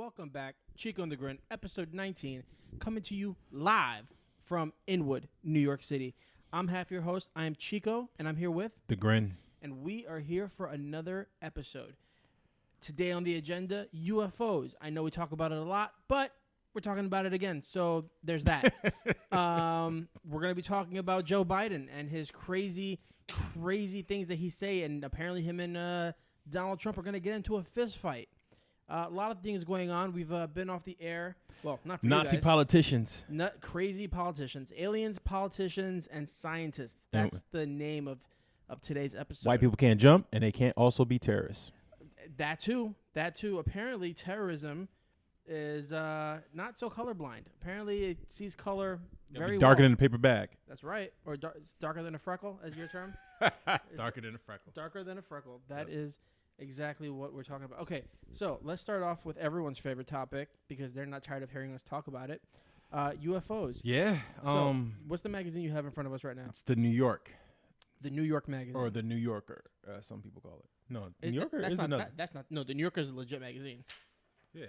Welcome back. Chico and the Grin, episode 19, coming to you live from Inwood, New York City. I'm half your host. I am Chico, and I'm here with The Grin. And we are here for another episode. Today on the agenda, UFOs. I know we talk about it a lot, but we're talking about it again, so there's that. We're going to be talking about Joe Biden and his crazy things that he say, and apparently him and Donald Trump are going to get into a fist fight. A lot of things going on. We've been off the air. Well, not for Nazi you guys. politicians. Crazy politicians. Aliens, politicians, and scientists. That's the name of today's episode. White people can't jump, and they can't also be terrorists. That too. Apparently, terrorism is not so colorblind. Apparently, it sees color very darker well. than a paper bag. That's right. Or it's darker than a freckle, as your term. Darker than a freckle. Darker than a freckle. That is exactly what we're talking about. Okay, so let's start off with everyone's favorite topic because they're not tired of hearing us talk about it. UFOs. Yeah. So, what's the magazine you have in front of us right now? It's the New York. The New York magazine. Or the New Yorker, some people call it. No, New Yorker that's is not, another. that's not. No, the New Yorker is a legit magazine. Yeah.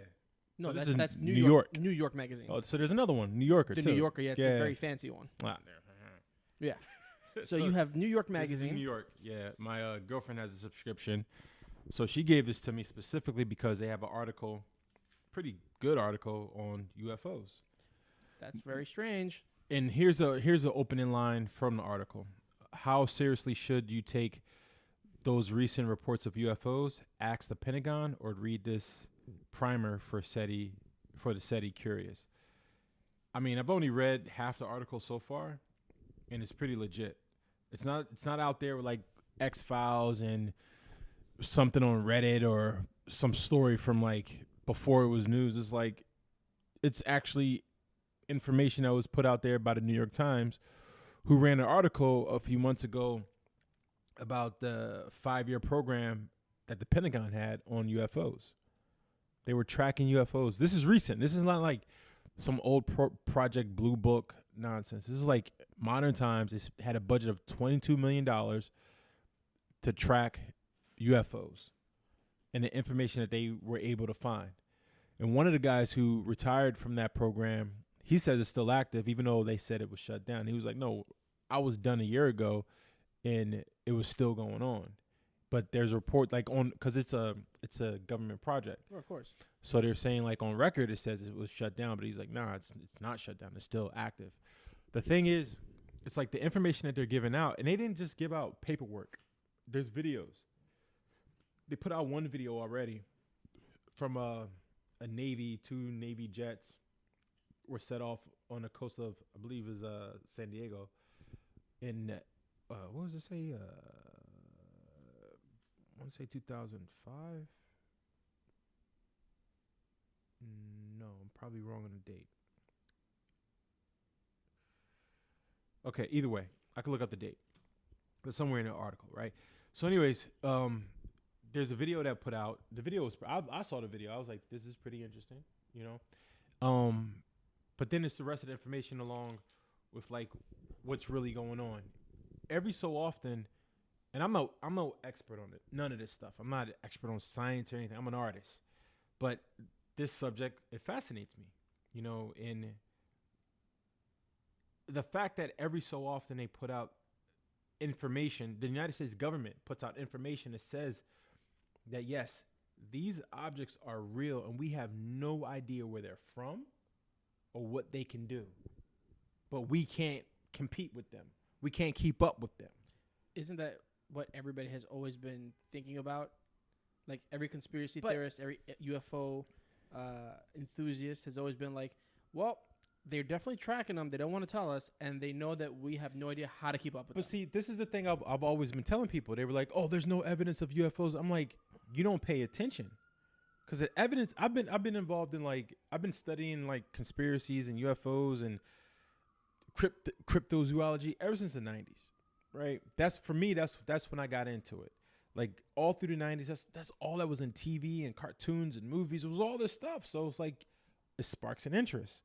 No, So that's New York. New York magazine. Oh, so there's another one, New Yorker, the too. New Yorker, yeah, it's a very fancy one. Ah, Yeah. So you have New York magazine. New York, yeah. My girlfriend has a subscription. So she gave this to me specifically because they have an article, pretty good article on UFOs. That's very strange. And here's the opening line from the article. How seriously should you take those recent reports of UFOs? Ask the Pentagon or read this primer for the SETI curious. I mean, I've only read half the article so far, and it's pretty legit. It's not out there with like X-Files and something on Reddit or some story from like before it was news. It's like it's actually information that was put out there by the New York Times, who ran an article a few months ago about the 5-year program that the Pentagon had on UFOs. They were tracking UFOs. This is recent. This is not like some old Project Blue Book nonsense. This is like modern times. They had a budget of $22 million to track UFOs and the information that they were able to find. And one of the guys who retired from that program, he says it's still active, even though they said it was shut down. He was like, no, I was done a year ago, and it was still going on. But there's a report because it's a government project. Oh, of course. So they're saying like on record it says it was shut down, but he's like, nah, it's not shut down. It's still active. The thing is, it's like the information that they're giving out, and they didn't just give out paperwork. There's videos. They put out one video already from a Navy. 2 Navy jets were set off on the coast of, I believe, is San Diego. In what does it say? I want to say 2005. No, I'm probably wrong on the date. Okay, either way, I can look up the date, but somewhere in the article, right? So, anyways, there's a video that put out. The video was I saw the video. I was like, this is pretty interesting, you know. But then it's the rest of the information along with like what's really going on. Every so often, and I'm no expert on it. None of this stuff. I'm not an expert on science or anything. I'm an artist, but this subject, it fascinates me, you know. And the fact that every so often they put out information, the United States government puts out information that says that yes, these objects are real, and we have no idea where they're from or what they can do, but we can't compete with them. We can't keep up with them. Isn't that what everybody has always been thinking about? Like every conspiracy theorist, every UFO enthusiast has always been like, well, they're definitely tracking them. They don't want to tell us, and they know that we have no idea how to keep up with them. But see, this is the thing I've always been telling people. They were like, oh, there's no evidence of UFOs. I'm like, you don't pay attention. Because the evidence, I've been involved in I've been studying like conspiracies and UFOs and cryptozoology ever since the 90s, right? That's for me. That's when I got into it. Like all through the 90s, that's all that was in TV and cartoons and movies. It was all this stuff. So it's like it sparks an interest.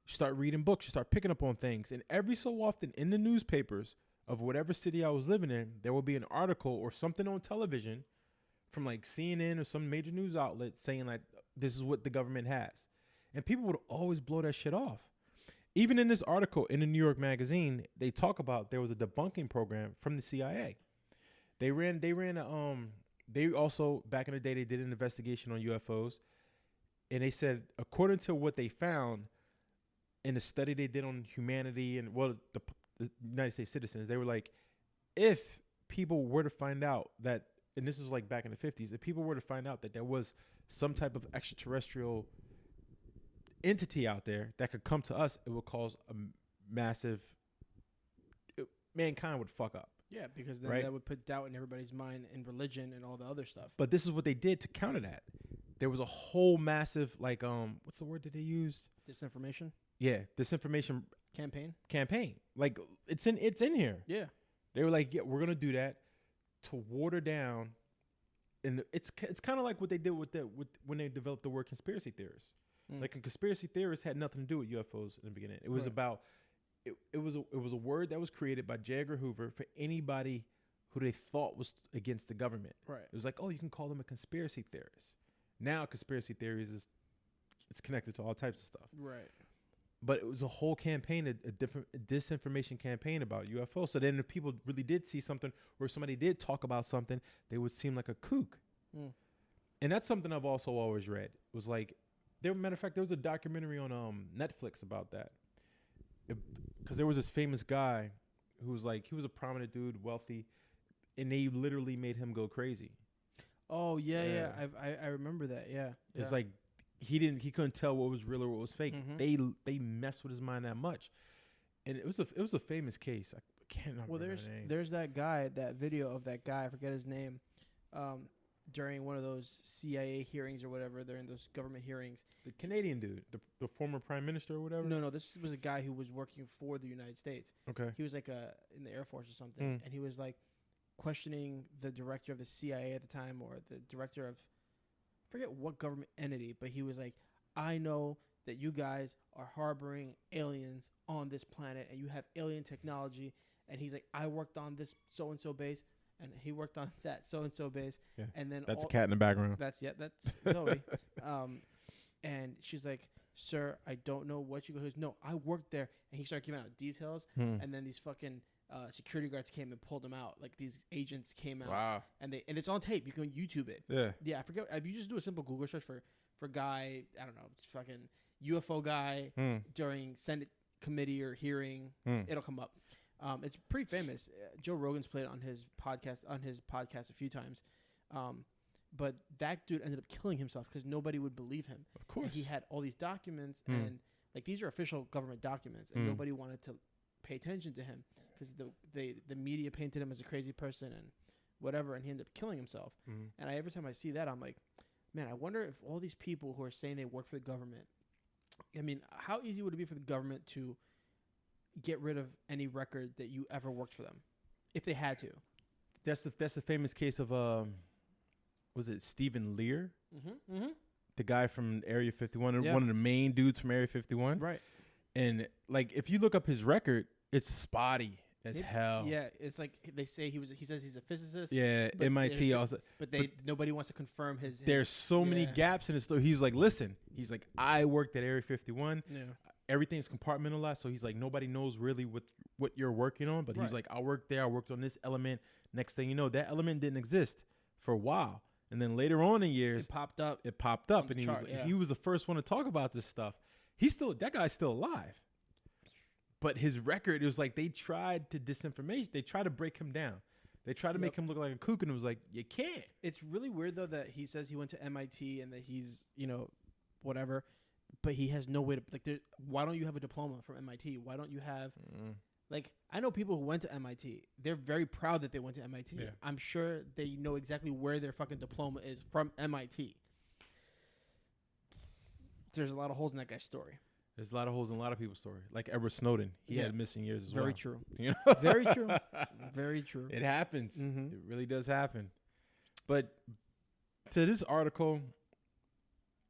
You start reading books. You start picking up on things. And every so often in the newspapers of whatever city I was living in, there will be an article or something on television from like CNN or some major news outlet saying like this is what the government has, and people would always blow that shit off. Even in this article in the New York Magazine, they talk about there was a debunking program from the CIA. They also back in the day they did an investigation on UFOs, and they said according to what they found in the study they did on humanity and the United States citizens, they were like, if people were to find out that, and this was like back in the 50s, if people were to find out that there was some type of extraterrestrial entity out there that could come to us, it would cause a massive, mankind would fuck up. Yeah, because then that would put doubt in everybody's mind in religion and all the other stuff. But this is what they did to counter that. There was a whole massive, like, what's the word that they used? Disinformation? Yeah, disinformation campaign. Like, it's in here. Yeah. They were like, yeah, we're going to do that to water down. And it's kind of like what they did with when they developed the word conspiracy theorists. Like, a conspiracy theorist had nothing to do with UFOs in the beginning. It was about, it was a word that was created by J. Edgar Hoover for anybody who they thought was against the government. Right. It was like, oh, you can call them a conspiracy theorist. Now, conspiracy theories it's connected to all types of stuff. Right. But it was a whole campaign, a disinformation campaign about UFOs. So then if people really did see something or somebody did talk about something, they would seem like a kook. And that's something I've also always read. It was like, matter of fact, there was a documentary on Netflix about that. Because there was this famous guy who was like, he was a prominent dude, wealthy, and they literally made him go crazy. Oh, yeah. I remember that, yeah. It's like, he couldn't tell what was real or what was fake. They messed with his mind that much, and it was a famous case. I can't remember the name. There's that guy, that video of that guy. I forget his name. During one of those CIA hearings or whatever, during those government hearings, the Canadian dude, the former prime minister or whatever. No, this was a guy who was working for the United States. Okay, he was like in the Air Force or something, and he was like questioning the director of the CIA at the time, or the director of, forget what government entity, but he was like, I know that you guys are harboring aliens on this planet and you have alien technology. And he's like, I worked on this so-and-so base and he worked on that so-and-so base. Yeah, and then that's a cat in the background. That's Zoe. And she's like, sir, I don't know what you go. He goes, no, I worked there. And he started giving out details. And then these fucking security guards came and pulled him out. Like, these agents came out. Wow. And it's on tape. You can YouTube it. Yeah. I forget. If you just do a simple Google search for guy, I don't know, just fucking UFO guy during Senate committee or hearing, it'll come up. It's pretty famous. Joe Rogan's played it on his podcast a few times. But that dude ended up killing himself because nobody would believe him. Of course. And he had all these documents and like these are official government documents, and nobody wanted to pay attention to him because the media painted him as a crazy person and whatever, and he ended up killing himself. And every time I see that, I'm like, man, I wonder if all these people who are saying they work for the government, I mean, how easy would it be for the government to get rid of any record that you ever worked for them if they had to? That's the famous case of was it Stephen Lear? The guy from Area 51, one of the main dudes from Area 51. Right. And like, if you look up his record, it's spotty as hell. Yeah, it's like they say he says he's a physicist. Yeah, MIT also. But nobody wants to confirm his there's so many gaps in his story. He's like, listen, he's like, I worked at Area 51. Yeah. Everything's compartmentalized, so he's like, nobody knows really what you're working on. But he's like, I worked there. I worked on this element. Next thing you know, that element didn't exist for a while. And then later on in years, it popped up. And he was the first one to talk about this stuff. That guy's still alive. But his record, it was like they tried to disinformation. They tried to break him down. They tried to make him look like a kook, and it was like, you can't. It's really weird, though, that he says he went to MIT and that he's, whatever, but he has no way to, like, why don't you have a diploma from MIT? Why don't you have, like, I know people who went to MIT. They're very proud that they went to MIT. Yeah. I'm sure they know exactly where their fucking diploma is from MIT. There's a lot of holes in that guy's story. There's a lot of holes in a lot of people's story. Like Edward Snowden. He had missing years as well. Very true. You know? Very true. Very true. It happens. It really does happen. But to this article,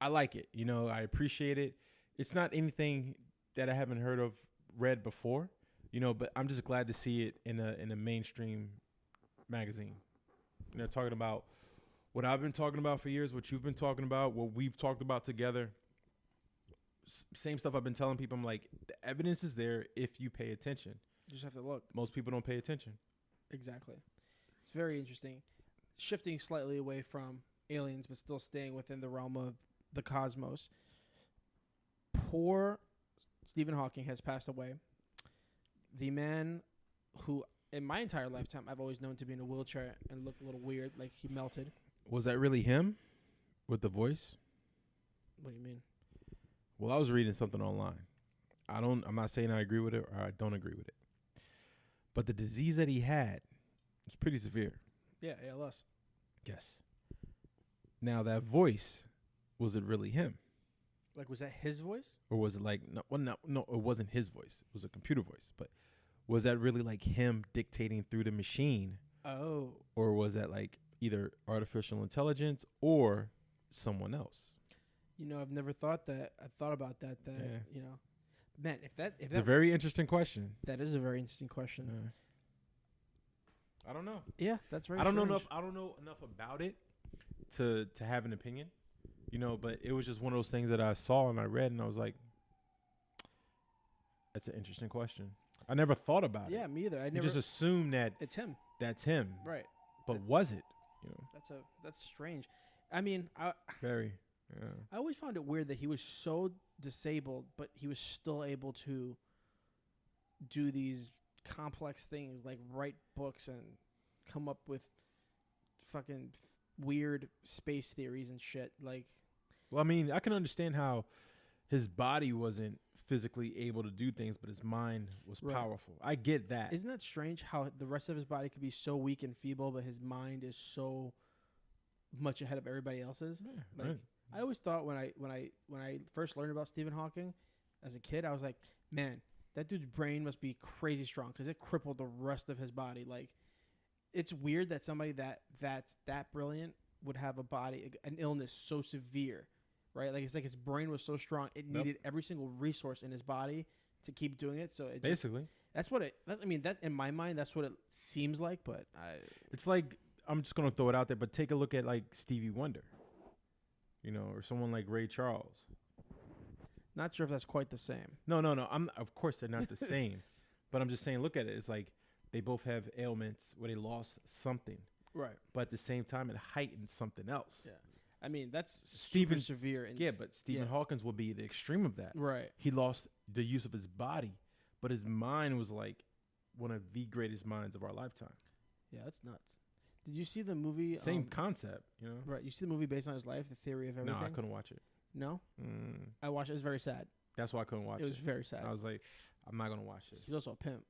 I like it. I appreciate it. It's not anything that I haven't read before, but I'm just glad to see it in a mainstream magazine. Talking about What I've been talking about for years, what you've been talking about, what we've talked about together, same stuff I've been telling people. I'm like, the evidence is there if you pay attention. You just have to look. Most people don't pay attention. Exactly. It's very interesting. Shifting slightly away from aliens, but still staying within the realm of the cosmos. Poor Stephen Hawking has passed away. The man who, in my entire lifetime, I've always known to be in a wheelchair and look a little weird, like he melted. Was that really him with the voice? What do you mean? Well, I was reading something online. I'm not saying I agree with it or I don't agree with it. But the disease that he had was pretty severe. Yeah, ALS. Yes. Now that voice, was it really him? Like, was that his voice? Or was it like, no, it wasn't his voice. It was a computer voice. But was that really like him dictating through the machine? Oh. Or was that like either artificial intelligence or someone else? You know, I've never thought that. I thought about that. Yeah. You know, man, It's a very interesting question. that is a very interesting question. I don't know. Yeah, that's right. I don't know enough about it to have an opinion, you know. But it was just one of those things that I saw and I read, and I was like, "That's an interesting question." I never thought about it. Yeah, me either. I You never. just assume that It's him, that's him, right? but was it? You know, That's strange. I mean, very. Yeah. I always found it weird that he was so disabled, but he was still able to do these complex things like write books and come up with fucking weird space theories and shit. Like, Well, I mean, I can understand how his body wasn't physically able to do things, but his mind was Right. powerful. I get that. isn't that strange how the rest of his body could be so weak and feeble, but his mind is so much ahead of everybody else's? Yeah, Like, right. I always thought when I first learned about Stephen Hawking as a kid, I was like, man, that dude's brain must be crazy strong because it crippled the rest of his body. Like, it's weird that somebody that's that brilliant would have a body, an illness so severe, right? Like, it's like his brain was so strong, it needed every single resource in his body to keep doing it. So it Basically, that's what it. I mean, that in my mind, that's what it seems like. But it's like, I'm just gonna throw it out there, but take a look at like Stevie Wonder, you know, or someone like Ray Charles. not sure if that's quite the same. No. Of course they're not the same, but I'm just saying, look at it. It's like they both have ailments where they lost something, Right. but at the same time it heightened something else. Yeah. I mean, that's Stephen- super severe. And Yeah, but Stephen Hawkins will be the extreme of that. Right. He lost the use of his body, but his mind was like one of the greatest minds of our lifetime. Yeah, that's nuts. Did you see the movie? Same concept, you know? Right. You see the movie based on his life, The Theory of No, Everything? I couldn't watch it. No? I watched it. It was very sad. That's why I couldn't watch it. It was very sad. I was like, I'm not gonna watch He's also a pimp.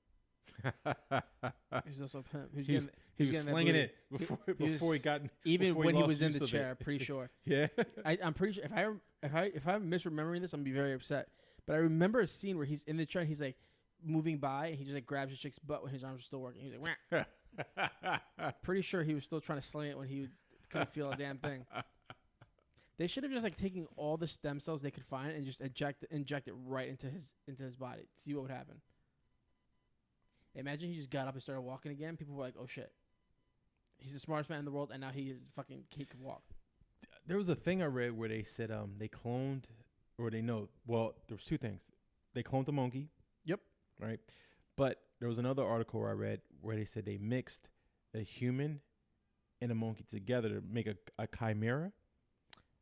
this. He's also a pimp. He was He getting, was getting that slinging booty. it before he was- before he got Even before when he lost was in use the of chair, it. I'm pretty sure. Yeah. I'm pretty sure if I'm misremembering this, I'm gonna be very upset. But I remember a scene where he's in the chair and he's like moving by and he just like grabs his chick's butt when his arms are still working. He's like, wah. Pretty sure he was still trying to sling it when he couldn't feel a damn thing. They should have just like taken all the stem cells they could find and just inject it right into his body. See what would happen. Imagine he just got up and started walking again. People were like, "Oh shit, he's the smartest man in the world," and now he can walk. There was a thing I read where they said they cloned, or they know. Well, there was two things. They cloned the monkey. Yep. Right. But there was another article where I read where they said they mixed a human and a monkey together to make a chimera,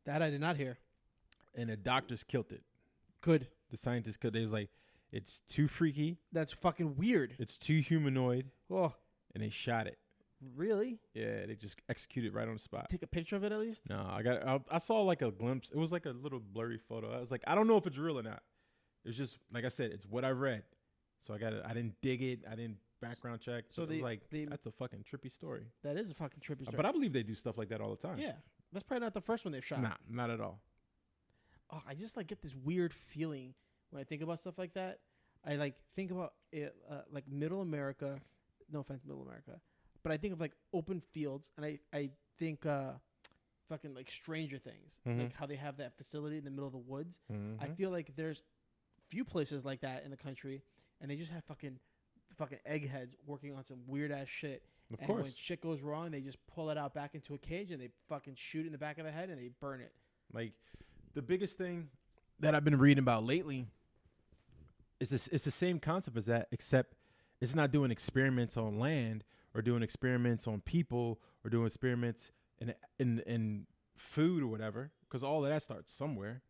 That I did not hear. and the doctors killed it. Good. The scientists killed it. They was like, it's too freaky, That's fucking weird. it's too humanoid, Oh, and they shot it. really? Yeah, they just executed right on the spot. Take a picture of it at least. No, I saw like a glimpse. It was like a little blurry photo. I was like, I don't know if it's real or not. It was just, like I said, it's what I read. So I didn't dig it. I didn't background check. So So it was like, that's a fucking trippy story. That is a fucking trippy story. But I believe they do stuff like that all the time. yeah, that's probably not the first one they've shot. Nah, not at all. Oh, I just like get this weird feeling when I think about stuff like that. I like think about it like Middle America. No offense, Middle America, but I think of like open fields, and I think fucking like Stranger Things, like how they have that facility in the middle of the woods. I feel like there's few places like that in the country, and they just have fucking eggheads working on some weird ass shit. Of and course. when shit goes wrong, they just pull it out back into a cage and they fucking shoot it in the back of the head and they burn it. Like, the biggest thing that I've been reading about lately is this. It's the same concept as that, except it's not doing experiments on land or doing experiments on people or doing experiments in food or whatever, because all of that starts somewhere.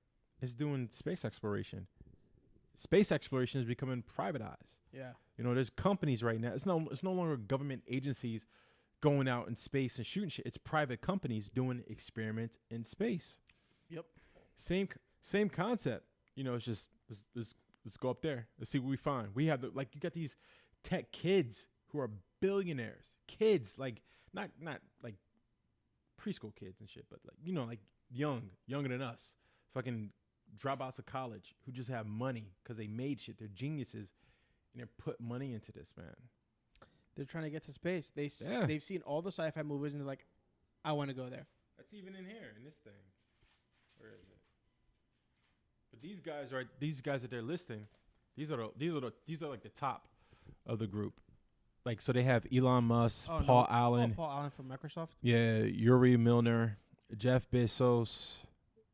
It's doing space exploration. Space exploration is becoming privatized. Yeah. You know, there's companies right now. It's no longer government agencies going out in space and shooting shit. It's private companies doing experiments in space. Yep. Same concept. You know, it's just let's go up there. Let's see what we find. We have you got these tech kids who are billionaires. Kids, like not like preschool kids and shit, but like, you know, like younger than us. Fucking dropouts of college who just have money because they made shit. They're geniuses, and they're put money into this, man. They're trying to get to space. They've seen all the sci-fi movies and they're like, I want to go there. That's even in here in this thing. Where is it? But these guys that they're listing, these are like the top of the group. Like, so they have Elon Musk, Paul Allen. Paul Allen from Microsoft. Yeah, Yuri Milner, Jeff Bezos,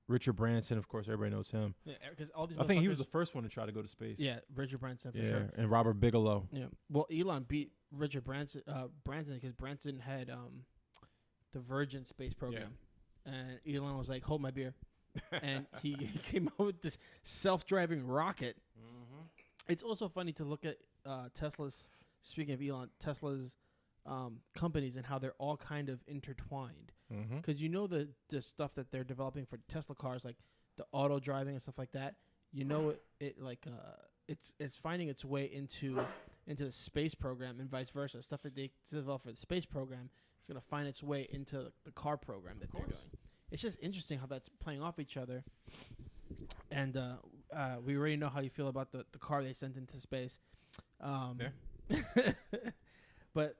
Richard Branson. Of course, everybody knows him. Yeah, because all these. I think he was the first one to try to go to space. Yeah, Richard Branson for sure. And Robert Bigelow. Yeah. Well, Elon beat Richard Branson because Branson had the Virgin space program, and Elon was like, "Hold my beer," and he came out with this self-driving rocket. Mm-hmm. It's also funny to look at Tesla's. Speaking of Elon, Tesla's companies and how they're all kind of intertwined. Because you know the stuff that they're developing for Tesla cars, like the auto driving and stuff like that. You know it's finding its way into the space program and vice versa. Stuff that they develop for the space program is going to find its way into the car program that they're doing. It's just interesting how that's playing off each other. And we already know how you feel about the car they sent into space. But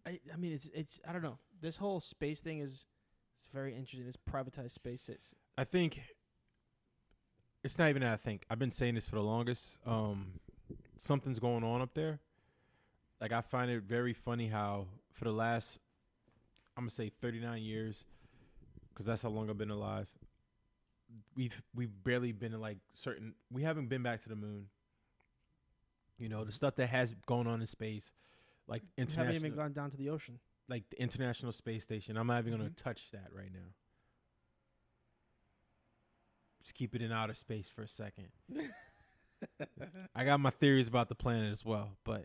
I mean it's I don't know. This whole space thing is very interesting. This privatized space is. I think it's not even that I think. I've been saying this for the longest. Something's going on up there. Like, I find it very funny how for the last, I'm gonna say 39 years, because that's how long I've been alive. We've barely been in we haven't been back to the moon. You know, the stuff that has gone on in space, like international. Haven't even gone down to the ocean. Like the International Space Station. I'm not even going to touch that right now. Just keep it in outer space for a second. I got my theories about the planet as well. But,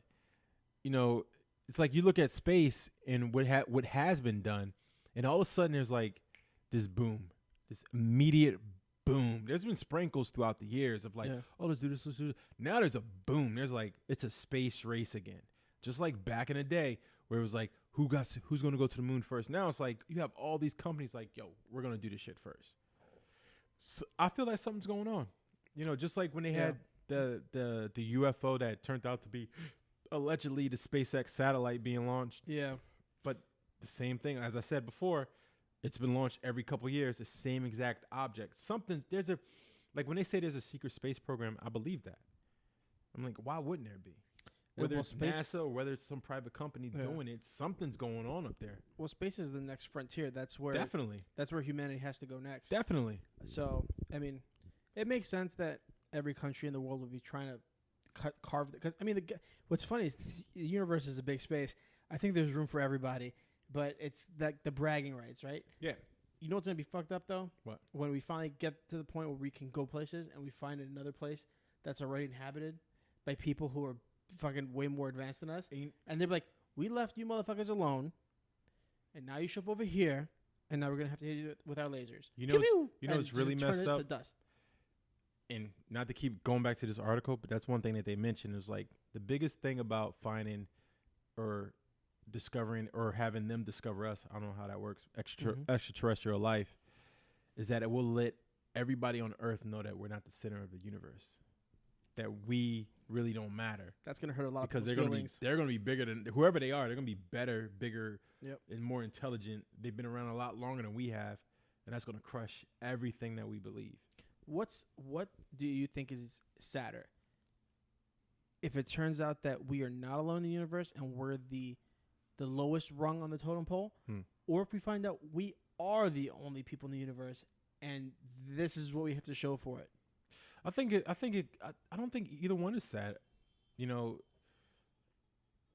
you know, it's like you look at space and what has been done, and all of a sudden there's like this boom, this immediate boom. There's been sprinkles throughout the years of oh, let's do this, let's do this. Now there's a boom. There's like, it's a space race again. Just like back in the day where it was like, who's going to go to the moon first? Now it's like you have all these companies like, yo, we're going to do this shit first. So I feel like something's going on. You know, just like when they had the UFO that turned out to be allegedly the SpaceX satellite being launched. Yeah. But the same thing, as I said before, it's been launched every couple of years, the same exact object. Like when they say there's a secret space program, I believe that. I'm like, why wouldn't there be? Whether it's NASA or whether it's some private company doing it, something's going on up there. Well, space is the next frontier. That's where humanity has to go next. Definitely. So, I mean, it makes sense that every country in the world would be trying to carve. Because I mean, what's funny is the universe is a big space. I think there's room for everybody, but it's like the bragging rights, right? Yeah. You know what's gonna be fucked up though? What? When we finally get to the point where we can go places and we find another place that's already inhabited by people who are fucking way more advanced than us, and they're like, we left you motherfuckers alone, and now you show up over here, and now we're gonna have to hit you with our lasers. You know what's really messed up? To dust. And not to keep going back to this article, but that's one thing that they mentioned is like the biggest thing about finding or discovering or having them discover us. I don't know how that works. Extraterrestrial life is that it will let everybody on Earth know that we're not the center of the universe. That we really don't matter. That's gonna hurt a lot because of people's feelings. They're gonna be bigger than whoever they are. They're gonna be better, bigger, yep, and more intelligent. They've been around a lot longer than we have, and that's gonna crush everything that we believe. What do you think is sadder? If it turns out that we are not alone in the universe and we're the the lowest rung on the totem pole, or if we find out we are the only people in the universe, and this is what we have to show for it. I don't think either one is sad. You know,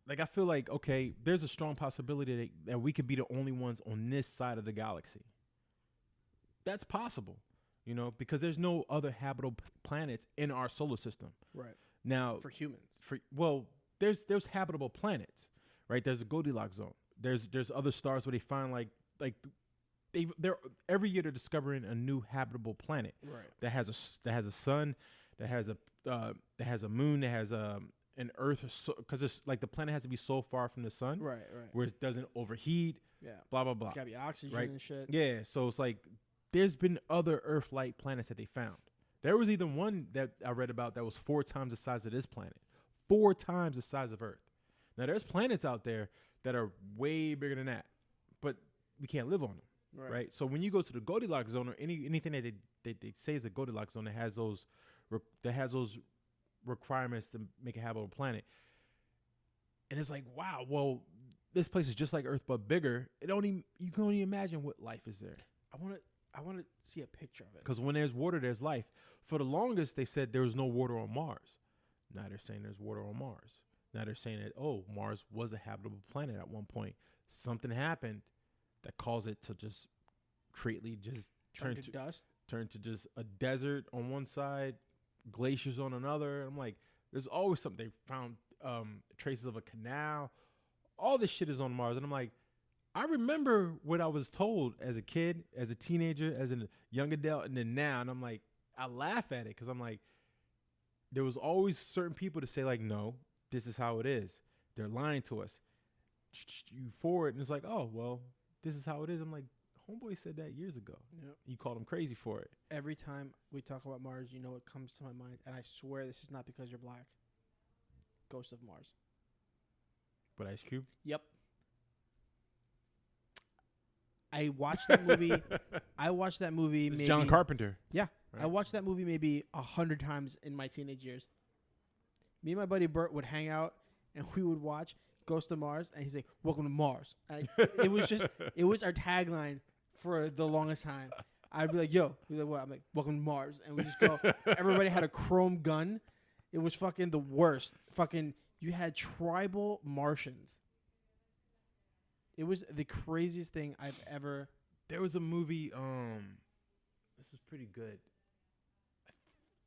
like I feel like, okay, there's a strong possibility that we could be the only ones on this side of the galaxy. That's possible, you know, because there's no other habitable planets in our solar system. Right. Now, for humans. There's habitable planets, right? There's a Goldilocks zone. There's other stars where they find they're every year they're discovering a new habitable planet. Right. That has a sun, that has a moon, that has an Earth, because it's like the planet has to be so far from the sun, right, where it doesn't overheat. Yeah. Blah blah blah. It's gotta be oxygen, right? And shit. Yeah. So it's like there's been other Earth-like planets that they found. There was even one that I read about that was 4 times the size of this planet, 4 times the size of Earth. Now there's planets out there that are way bigger than that, but we can't live on them, right? So when you go to the Goldilocks zone or anything that they say is a Goldilocks zone that has those requirements to make a habitable planet, and it's like, wow, well, this place is just like Earth but bigger. You can only imagine what life is there. I want to see a picture of it. Because when there's water, there's life. For the longest, they said there was no water on Mars. Now they're saying there's water on Mars. Now they're saying that, Mars was a habitable planet at one point. Something happened that caused it to just greatly just turn to dust. Turn to just a desert on one side, glaciers on another. I'm like, there's always something. They found traces of a canal. All this shit is on Mars. And I'm like, I remember what I was told as a kid, as a teenager, as a young adult, and then now. And I'm like, I laugh at it because I'm like, there was always certain people to say like, no, this is how it is. They're lying to us. You forward, and it's like, oh, well, this is how it is. I'm like, homeboy said that years ago. Yep. You called him crazy for it. Every time we talk about Mars, you know what comes to my mind, and I swear this is not because you're black. Ghost of Mars. But Ice Cube? Yep. I watched that movie. It's maybe John Carpenter. Yeah, right? I watched that movie maybe 100 times in my teenage years. Me and my buddy Bert would hang out, and we would watch Ghost of Mars, and he's like, "Welcome to Mars." And it was our tagline for the longest time. I'd be like, "Yo," he'd be like, "What?" I'm like, "Welcome to Mars," and we just go. Everybody had a chrome gun. It was fucking the worst. Fucking, you had tribal Martians. It was the craziest thing I've ever. There was a movie. This was pretty good. I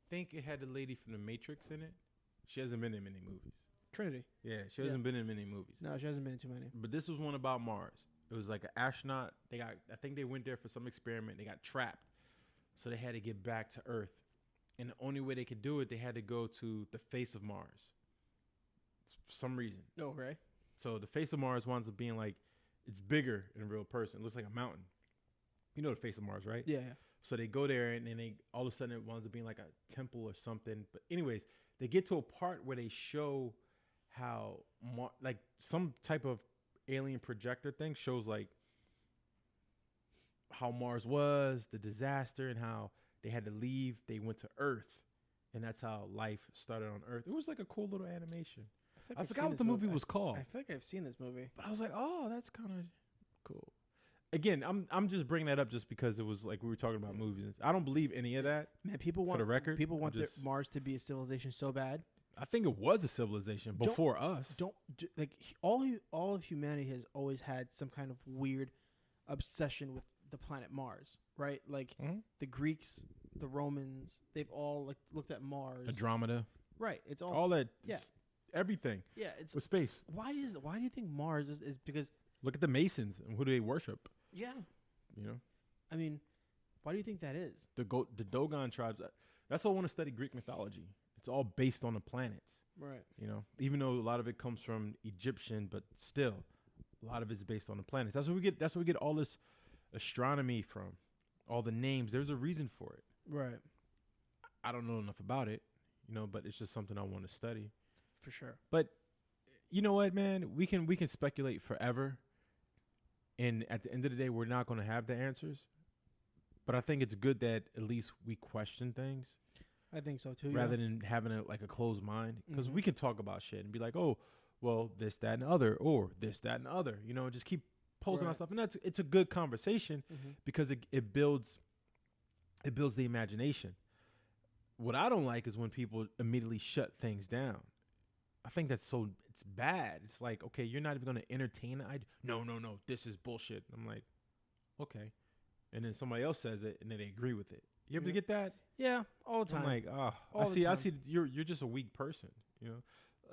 think it had the lady from The Matrix in it. She hasn't been in many movies. Trinity. Yeah, she hasn't been in many movies. No, she hasn't been in too many. But this was one about Mars. It was like an astronaut. I think they went there for some experiment. They got trapped, so they had to get back to Earth. And the only way they could do it, they had to go to the face of Mars. For some reason. Okay. So the face of Mars winds up being like, it's bigger than a real person. It looks like a mountain. You know the face of Mars, right? Yeah. So they go there, and then they all of a sudden it winds up being like a temple or something. But anyways, they get to a part where they show how like some type of alien projector thing shows like how Mars was, the disaster, and how they had to leave. They went to Earth, and that's how life started on Earth. It was like a cool little animation. I forgot what the movie was called. I feel like I've seen this movie, but I was like, oh, that's kind of cool. Again, I'm just bringing that up just because it was like we were talking about movies. I don't believe any of that. Man, people want for the record. People want Mars to be a civilization so bad. I think it was a civilization before us. All of humanity has always had some kind of weird obsession with the planet Mars, right? Like the Greeks, the Romans, they've all like looked at Mars. Andromeda. Right. It's all that. Yeah. Everything. Yeah. It's with space. Why do you think Mars is because look at the Masons and who do they worship? Yeah. You know? I mean, why do you think that is? The Dogon tribes. That's why I want to study Greek mythology. It's all based on the planets. Right. You know, even though a lot of it comes from Egyptian, but still, a lot of it's based on the planets. That's where we get all this astronomy from. All the names. There's a reason for it. Right. I don't know enough about it, you know, but it's just something I want to study. For sure. But you know what, man? We can speculate forever. And at the end of the day, we're not going to have the answers. But I think it's good that at least we question things. I think so too. Rather than having a closed mind. Because we can talk about shit and be like, oh, well, this, that, and the other, or this, that, and the other. You know, just keep posting on Right. stuff, and it's a good conversation because it builds the imagination. What I don't like is when people immediately shut things down. I think it's bad. It's like, okay, you're not even going to entertain the idea. No, this is bullshit. I'm like, okay. And then somebody else says it, and then they agree with it. You ever get that? Yeah, all the time. I'm like, oh, All the I time. see. You're just a weak person. You know,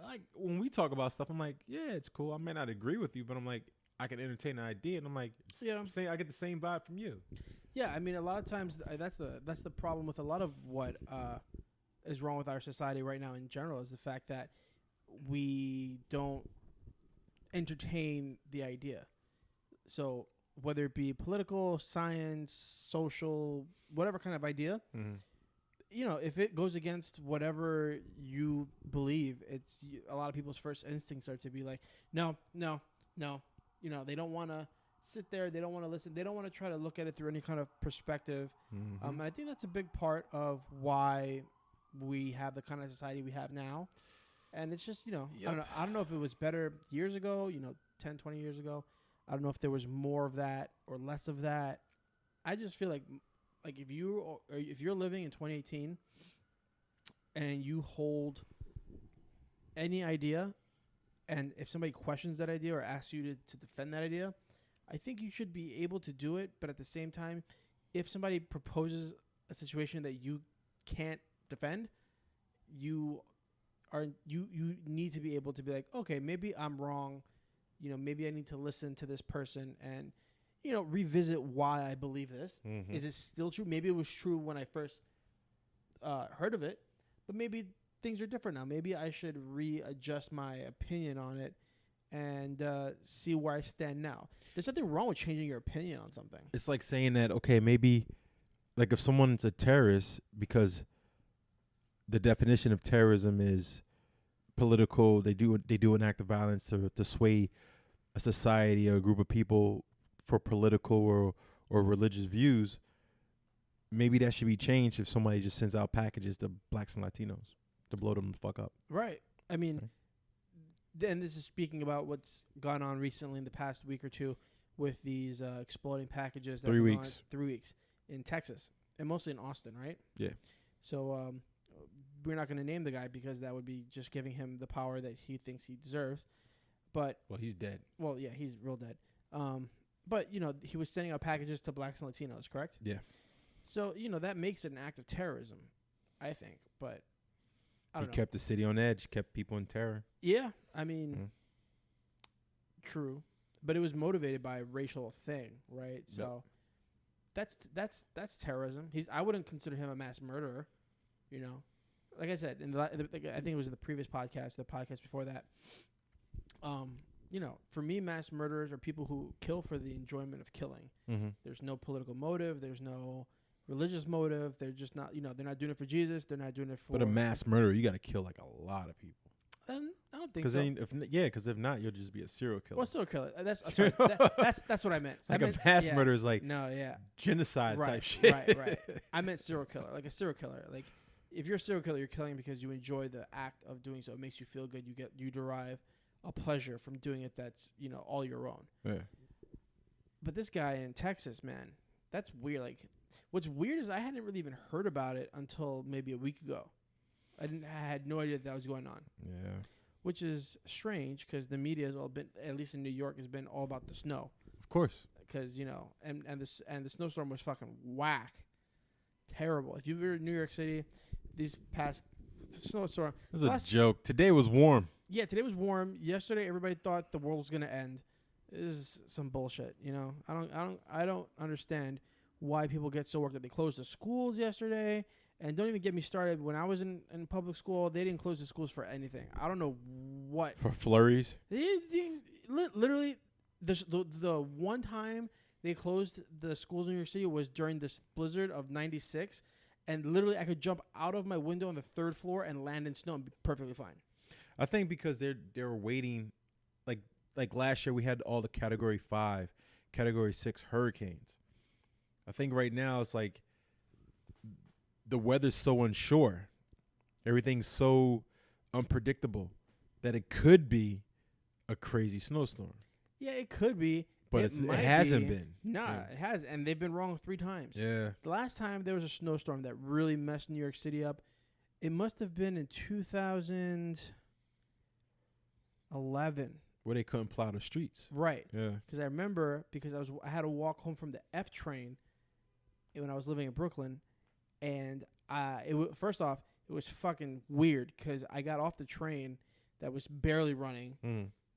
like when we talk about stuff, I'm like, yeah, it's cool. I may not agree with you, but I'm like, I can entertain the idea, and I'm like, Yeah. I get the same vibe from you. Yeah, I mean, a lot of times that's the problem with a lot of what is wrong with our society right now in general is the fact that we don't entertain the idea. So whether it be political, science, social, whatever kind of idea, you know, if it goes against whatever you believe, a lot of people's first instincts are to be like, no. You know, they don't want to sit there. They don't want to listen. They don't want to try to look at it through any kind of perspective. And I think that's a big part of why we have the kind of society we have now. And it's just, you know, I don't know if it was better years ago, you know, 10, 20 years ago. I don't know if there was more of that or less of that. I just feel like if you're living in 2018 and you hold any idea, and if somebody questions that idea or asks you to defend that idea, I think you should be able to do it. But at the same time, if somebody proposes a situation that you can't defend, you need to be able to be like, okay, maybe I'm wrong. You know, maybe I need to listen to this person and, you know, revisit why I believe this. Is it still true? Maybe it was true when I first heard of it, but maybe things are different now. Maybe I should readjust my opinion on it and see where I stand now. There's nothing wrong with changing your opinion on something. It's like saying that, okay, maybe like if someone's a terrorist because the definition of terrorism is political, they do an act of violence to sway a society or a group of people for political or religious views. Maybe that should be changed if somebody just sends out packages to blacks and Latinos to blow them the fuck up. Right. I mean, and this is speaking about what's gone on recently in the past week or two with these exploding packages. That 3 weeks. 3 weeks in Texas, and mostly in Austin, right? Yeah. So we're not going to name the guy because that would be just giving him the power that he thinks he deserves. But Well, he's dead. well, yeah, he's real dead. But, you know, he was sending out packages to blacks and Latinos, correct? Yeah. So, you know, that makes it an act of terrorism, I think. But I He don't know. kept the city on edge, kept people in terror. Yeah, I mean, true. But it was motivated by a racial thing, right? So that's terrorism. I wouldn't consider him a mass murderer, you know. Like I said, I think it was in the previous podcast, the podcast before that. You know, for me, mass murderers are people who kill for the enjoyment of killing. There's no political motive. There's no religious motive. They're just not, you know, they're not doing it for Jesus. They're not doing it for. But a mass murderer, you got to kill like a lot of people. I don't think so. Because if not, you'll just be a serial killer. Well, serial killer. That's I'm sorry, that's what I meant. Like I meant, a mass murder is like genocide right, type shit. Right. I meant serial killer, like a serial killer. Like if you're a serial killer, you're killing because you enjoy the act of doing so. It makes you feel good. You derive a pleasure from doing it. That's, you know, all your own. Yeah. But this guy in Texas, man, that's weird. Like, what's weird is I hadn't really even heard about it until maybe a week ago. I had no idea that was going on. Yeah. Which is strange because the media has all been, at least in New York, has been all about the snow. Of course. Because, you know, and the snowstorm was fucking whack, terrible. If you were in New York City, these past snowstorm. It was a joke. Today was warm. Yeah, today was warm. Yesterday, everybody thought the world was gonna end. This is some bullshit. You know, I don't understand why people get so worked up. They closed the schools yesterday, and don't even get me started. When I was in public school, they didn't close the schools for anything. I don't know what For flurries. Literally, the one time they closed the schools in New York City was during this blizzard of '96, and literally I could jump out of my window on the 3rd floor and land in snow and be perfectly fine. I think because they were waiting, like last year we had all the Category 5, Category 6 hurricanes. I think right now it's like the weather's so unsure, everything's so unpredictable that it could be a crazy snowstorm. Yeah, it could be. But it hasn't been. Nah, it has, and they've been wrong 3 times. Yeah. The last time there was a snowstorm that really messed New York City up, it must have been in 2011. Where they couldn't plow the streets. Right. Yeah. Because I remember, I had to walk home from the F train when I was living in Brooklyn, and first off, it was fucking weird because I got off the train that was barely running,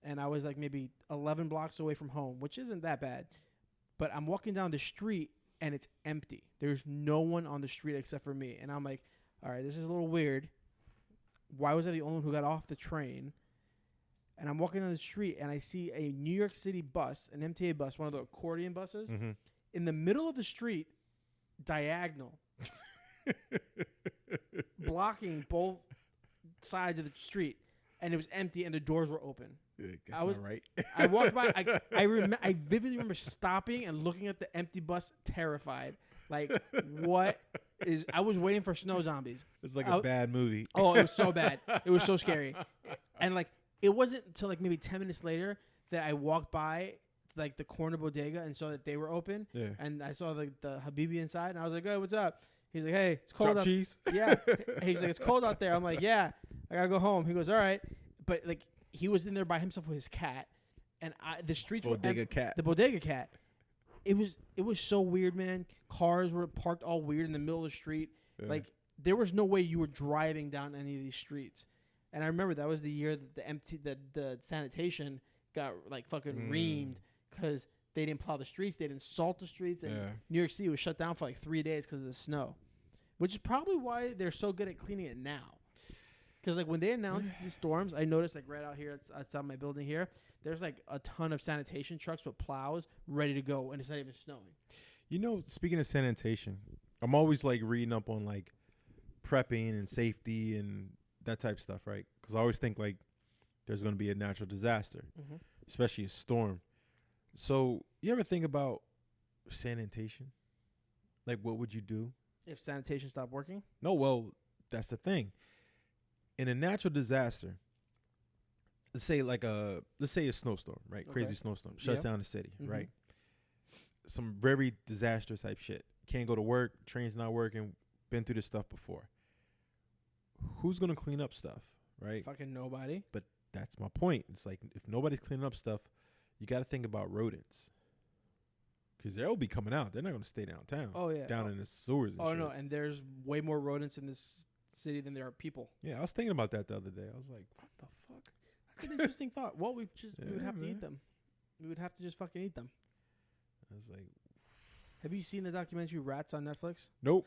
and I was like maybe 11 blocks away from home, which isn't that bad. But I'm walking down the street, and it's empty. There's no one on the street except for me. And I'm like, all right, this is a little weird. Why was I the only one who got off the train? And I'm walking down the street, and I see a New York City bus, an MTA bus, one of the accordion buses, in the middle of the street, diagonal, blocking both sides of the street. And it was empty, and the doors were open. I was right. I walked by. I vividly remember stopping and looking at the empty bus, terrified. Like, what is? I was waiting for snow zombies. It's like a bad movie. Oh, it was so bad. It was so scary. And like, it wasn't until like maybe 10 minutes later that I walked by like the corner bodega and saw that they were open. Yeah. And I saw the Habibi inside, and I was like, "Hey, what's up?" He's like, "Hey, it's cold Chopped out." Cheese. Yeah. He's like, "It's cold out there." I'm like, "Yeah, I gotta go home." He goes, "All right," but like he was in there by himself with his cat, and the streets bodega were cat. The bodega cat. It was so weird, man. Cars were parked all weird in the middle of the street. Yeah. Like there was no way you were driving down any of these streets. And I remember that was the year that the sanitation got like fucking reamed because they didn't plow the streets, they didn't salt the streets, and New York City was shut down for like 3 days because of the snow, which is probably why they're so good at cleaning it now. Because like when they announced these storms, I noticed like right out here outside my building here, there's like a ton of sanitation trucks with plows ready to go, and it's not even snowing. You know, speaking of sanitation, I'm always like reading up on like prepping and safety and that type of stuff, right? Because I always think like there's going to be a natural disaster, especially a storm. So you ever think about sanitation? Like, what would you do if sanitation stopped working? No, well, that's the thing. In a natural disaster, let's say a snowstorm, right? Okay. Crazy snowstorm shuts down the city, right? Some very disastrous type shit. Can't go to work, train's not working, been through this stuff before. Who's going to clean up stuff, right? Fucking nobody. But that's my point. It's like if nobody's cleaning up stuff, you got to think about rodents. Because they'll be coming out. They're not going to stay downtown. Oh, yeah. Down in the sewers and shit. No, and there's way more rodents in this city than there are people. Yeah, I was thinking about that the other day. I was like, what the fuck? That's an interesting thought. Well, we would have to eat them. We would have to just fucking eat them. I was like, have you seen the documentary Rats on Netflix? Nope.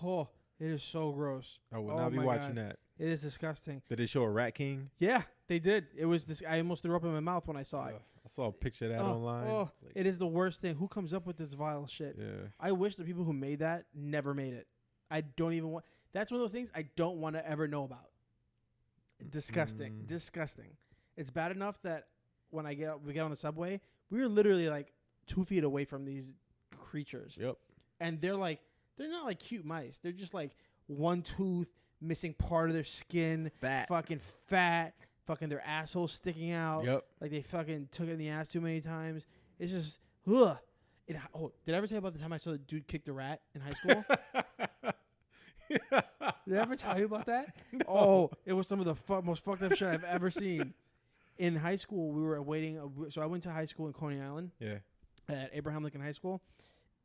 Oh, it is so gross. I will not be watching that. It is disgusting. Did they show a rat king? Yeah, they did. It was this. I almost threw up in my mouth when I saw it. I saw a picture of that online. Oh, it is the worst thing. Who comes up with this vile shit? Yeah. I wish the people who made that never made it. I don't even want. That's one of those things I don't want to ever know about. Disgusting. Disgusting. It's bad enough that when we get on the subway, we were literally like 2 feet away from these creatures. Yep. And they're not like cute mice. They're just like one tooth, missing part of their skin, fucking fat, fucking their asshole sticking out. Yep. Like they fucking took it in the ass too many times. It's just, ugh. Did I ever tell you about the time I saw the dude kick the rat in high school? Did I ever tell you about that? No. Oh, it was some of the most fucked up shit I've ever seen. In high school, we were waiting. So I went to high school in Coney Island. Yeah. At Abraham Lincoln High School.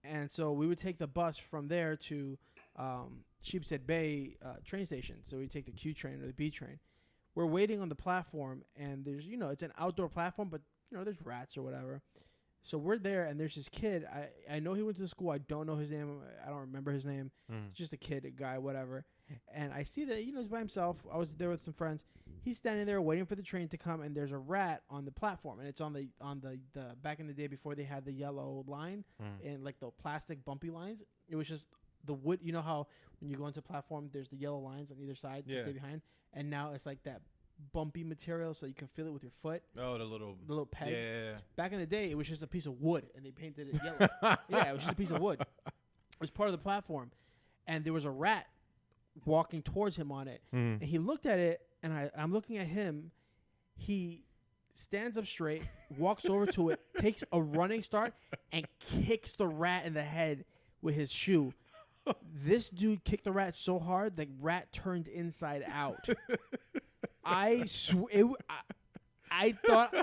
And so we would take the bus from there to Sheepshead Bay train station. So we take the Q train or the B train. We're waiting on the platform, and there's, it's an outdoor platform, but, there's rats or whatever. So we're there, and there's this kid. I know he went to the school. I don't know his name. I don't remember his name. Just a kid, a guy, whatever. And I see that, he's by himself. I was there with some friends. He's standing there waiting for the train to come, and there's a rat on the platform. And it's on the back in the day before they had the yellow line and like the plastic bumpy lines. It was just the wood. You know how when you go into a platform, there's the yellow lines on either side to stay behind. And now it's like that bumpy material, so you can feel it with your foot. Oh, the little pegs. Yeah. Back in the day, it was just a piece of wood, and they painted it yellow. Yeah, it was just a piece of wood. It was part of the platform, and there was a rat walking towards him on it, and he looked at it, and I'm looking at him. He stands up straight, walks over to it, takes a running start, and kicks the rat in the head with his shoe. This dude kicked the rat so hard, the rat turned inside out. I thought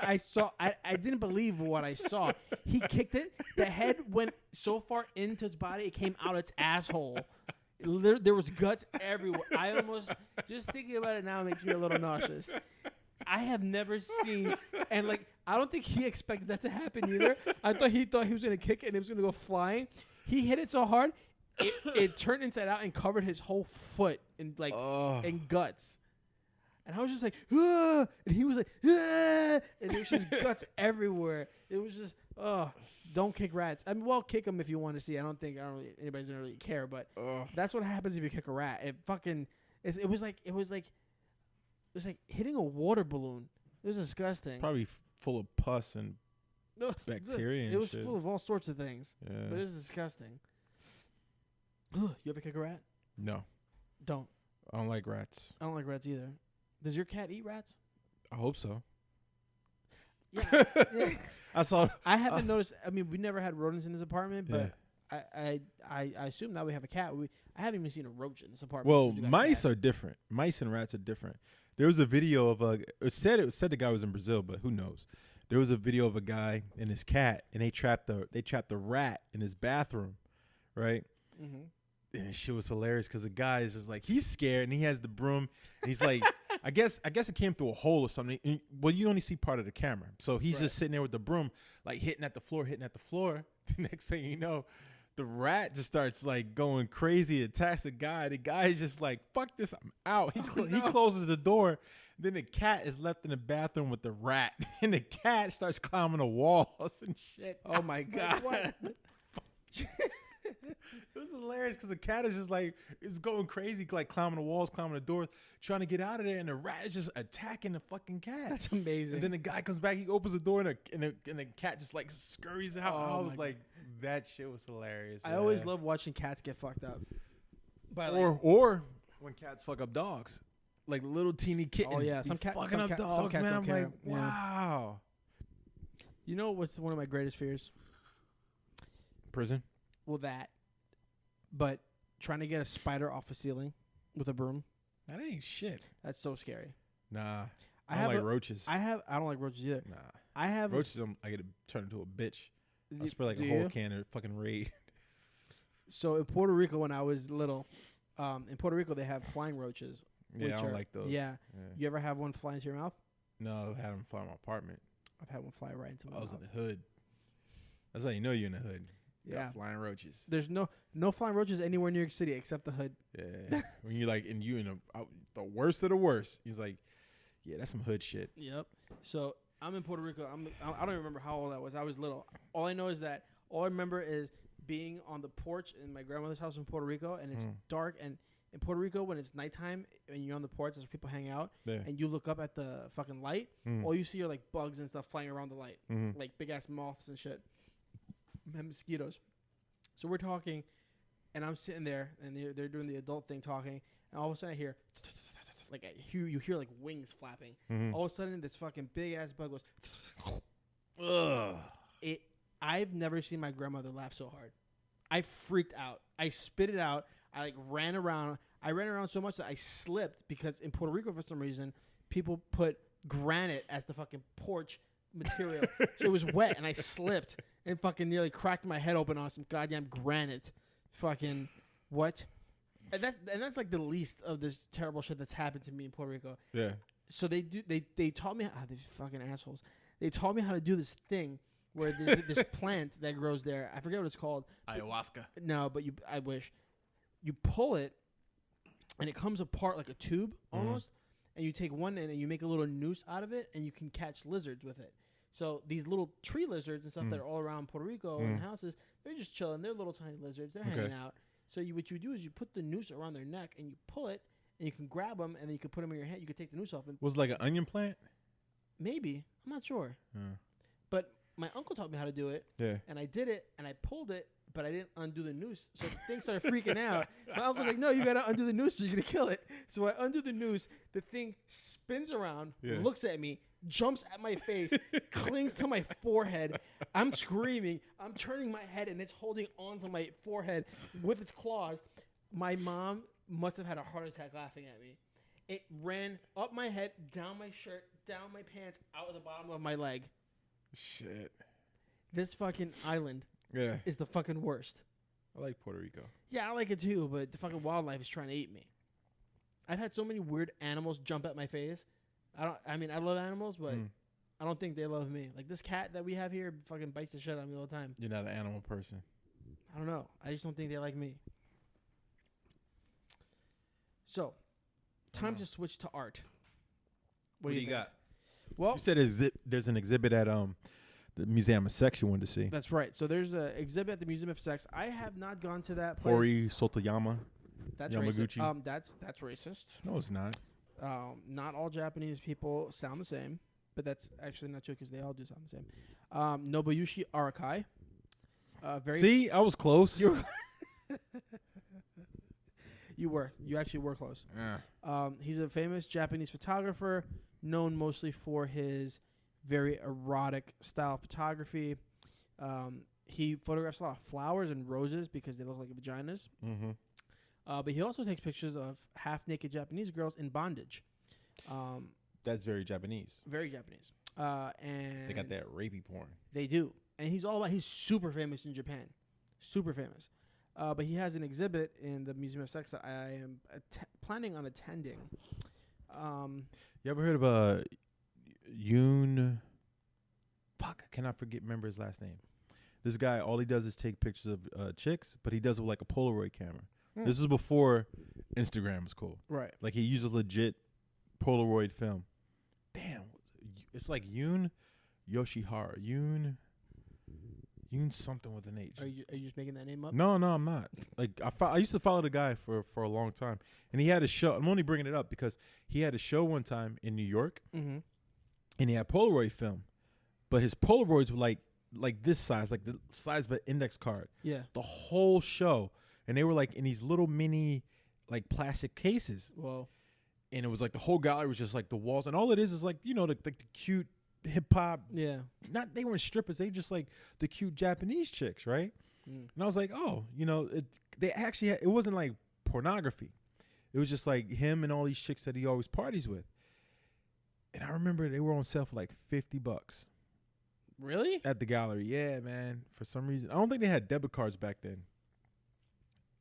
I saw. I didn't believe what I saw. He kicked it. The head went so far into its body, it came out its asshole. There was guts everywhere. I almost, just thinking about it now makes me a little nauseous. I have never seen, and like, I don't think he expected that to happen either. I thought he was going to kick it and it was going to go flying. He hit it so hard, it turned inside out and covered his whole foot in like in guts. And I was just like, ah! And he was like, ah! And there was just guts everywhere. It was just, don't kick rats. I mean, well, kick them if you want to see. I don't think anybody's gonna really care, but that's what happens if you kick a rat. It was like hitting a water balloon. It was disgusting. Probably full of pus and bacteria. And it was shit. full of all sorts of things. Yeah. But it was disgusting. You ever kick a rat? No. Don't. I don't like rats. I don't like rats either. Does your cat eat rats? I hope so. Yeah. I haven't noticed. I mean, we never had rodents in this apartment, but I assume now we have a cat. I haven't even seen a roach in this apartment. Well, mice are different. Mice and rats are different. There was a video of it said the guy was in Brazil, but who knows? There was a video of a guy and his cat, and they trapped the rat in his bathroom, right? Mm-hmm. And shit was hilarious because the guy is just like, he's scared and he has the broom and he's like, I guess it came through a hole or something. And, well, you only see part of the camera, so he's just sitting there with the broom, like hitting at the floor. The next thing you know, the rat just starts like going crazy, attacks the guy. The guy is just like, fuck this, I'm out. He closes the door. Then the cat is left in the bathroom with the rat, and the cat starts climbing the walls and shit. Oh my god! What? It was hilarious because the cat is just like, it's going crazy, like climbing the walls, climbing the doors, trying to get out of there, and the rat is just attacking the fucking cat. That's amazing. And then the guy comes back, he opens the door, and the cat just like scurries out. I was like, that shit was hilarious. I always love watching cats get fucked up. Or when cats fuck up dogs, like little teeny kittens. Oh yeah, some cats fucking up dogs, some cats man. don't I'm care. like, wow. You know what's one of my greatest fears? Prison. Well, but trying to get a spider off a ceiling with a broom. That ain't shit. That's so scary. Nah. I don't like roaches. I don't like roaches either. Nah. I have roaches. I get to turn into a bitch. I spray like a whole can of fucking Raid. So in Puerto Rico, when I was little, in Puerto Rico they have flying roaches. Yeah, I don't like those. Yeah. You ever have one fly into your mouth? No, I've had them fly in my apartment. I've had one fly right into my mouth. I was in the hood. That's how you know you're in the hood. Yeah, flying roaches. There's no flying roaches anywhere in New York City except the hood. Yeah, when you're like, and you in the worst of the worst. He's like, yeah, that's some hood shit. Yep. So I'm in Puerto Rico. I don't even remember how old I was. I was little. All I know is that all I remember is being on the porch in my grandmother's house in Puerto Rico, and it's dark. And in Puerto Rico, when it's nighttime and you're on the porch, there's people hang out, and you look up at the fucking light. All you see are like bugs and stuff flying around the light, like big ass moths and shit. And mosquitoes. So we're talking, and I'm sitting there, and they're doing the adult thing talking, and all of a sudden I hear, like you hear like wings flapping. All of a sudden this fucking big ass bug goes. Ugh. I've never seen my grandmother laugh so hard. I freaked out. I spit it out. I like ran around. I ran around so much that I slipped because in Puerto Rico for some reason people put granite as the fucking porch material. So it was wet and I slipped and fucking nearly cracked my head open on some goddamn granite. Fucking what? And that's like the least of this terrible shit that's happened to me in Puerto Rico. Yeah. So they taught me how, these fucking assholes. They taught me how to do this thing where there's this plant that grows there. I forget what it's called. Ayahuasca. No, but I wish. You pull it and it comes apart like a tube almost. And you take one end and you make a little noose out of it and you can catch lizards with it. So these little tree lizards and stuff that are all around Puerto Rico in houses, they're just chilling. They're little tiny lizards. They're hanging out. So what you do is you put the noose around their neck and you pull it and you can grab them and then you can put them in your hand. You can take the noose off. And was it like an onion plant? Maybe. I'm not sure. But my uncle taught me how to do it. Yeah. And I did it and I pulled it, but I didn't undo the noose. So the thing started freaking out. My uncle's like, no, you got to undo the noose or you're going to kill it. So I undo the noose. The thing spins around, looks at me, jumps at my face, clings to my forehead. I'm screaming. I'm turning my head, and it's holding onto my forehead with its claws. My mom must have had a heart attack laughing at me. It ran up my head, down my shirt, down my pants, out of the bottom of my leg. Shit. This fucking island is the fucking worst. I like Puerto Rico. Yeah, I like it too, but the fucking wildlife is trying to eat me. I've had so many weird animals jump at my face. I mean, I love animals, but I don't think they love me. Like this cat that we have here fucking bites the shit out of me all the time. You're not an animal person. I don't know. I just don't think they like me. So, time to switch to art. What do you got? Well, you said there's an exhibit at the Museum of Sex you wanted to see. That's right. So there's an exhibit at the Museum of Sex. I have not gone to that place. Hori Sotoyama. That's Yamaguchi. racist. That's racist. No, it's not. Not all Japanese people sound the same, but that's actually not true because they all do sound the same. Nobuyushi Arakai. See, I was close. You actually were close. Yeah. He's a famous Japanese photographer, known mostly for his very erotic style photography. He photographs a lot of flowers and roses because they look like vaginas. Mm-hmm. But he also takes pictures of half-naked Japanese girls in bondage. That's very Japanese. Very Japanese. And they got that rapey porn. They do. And he's super famous in Japan. Super famous. But he has an exhibit in the Museum of Sex that I am planning on attending. You ever heard of Yoon? Fuck, I cannot remember his last name. This guy, all he does is take pictures of chicks, but he does it with like a Polaroid camera. This is before Instagram was cool. Right. Like he uses legit Polaroid film. Damn, it's like Yoon Yoshihara. Yoon something with an H. Are you just making that name up? No, I'm not. Like I used to follow the guy for a long time, and he had a show. I'm only bringing it up because he had a show one time in New York, and he had Polaroid film, but his Polaroids were like this size, like the size of an index card. Yeah. The whole show, and they were like in these little mini, like plastic cases. Whoa. And it was like the whole gallery was just like the walls, and all it is like the cute hip hop. Yeah. They weren't strippers. They just like the cute Japanese chicks, right? And I was like, oh, they actually it wasn't like pornography. It was just like him and all these chicks that he always parties with. And I remember they were on sale for like $50. Really? At the gallery. Yeah, man. For some reason. I don't think they had debit cards back then.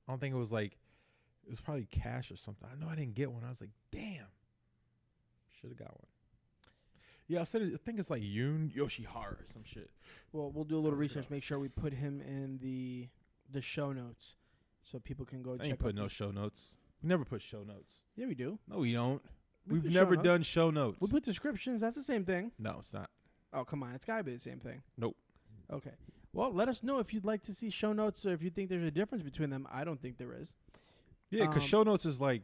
I don't think it was probably cash or something. I know I didn't get one. I was like, damn. Should have got one. Yeah, I think it's like Yoon Yoshihara or some shit. Well, we'll do a little research. Make sure we put him in the show notes so people can go check. I ain't put no show notes. We never put show notes. Yeah, we do. No, we don't. We We've put never show done show notes. We put descriptions. That's the same thing. No, it's not. Oh, come on. It's got to be the same thing. Nope. Okay. Well, let us know if you'd like to see show notes or if you think there's a difference between them. I don't think there is. Yeah, because show notes is like...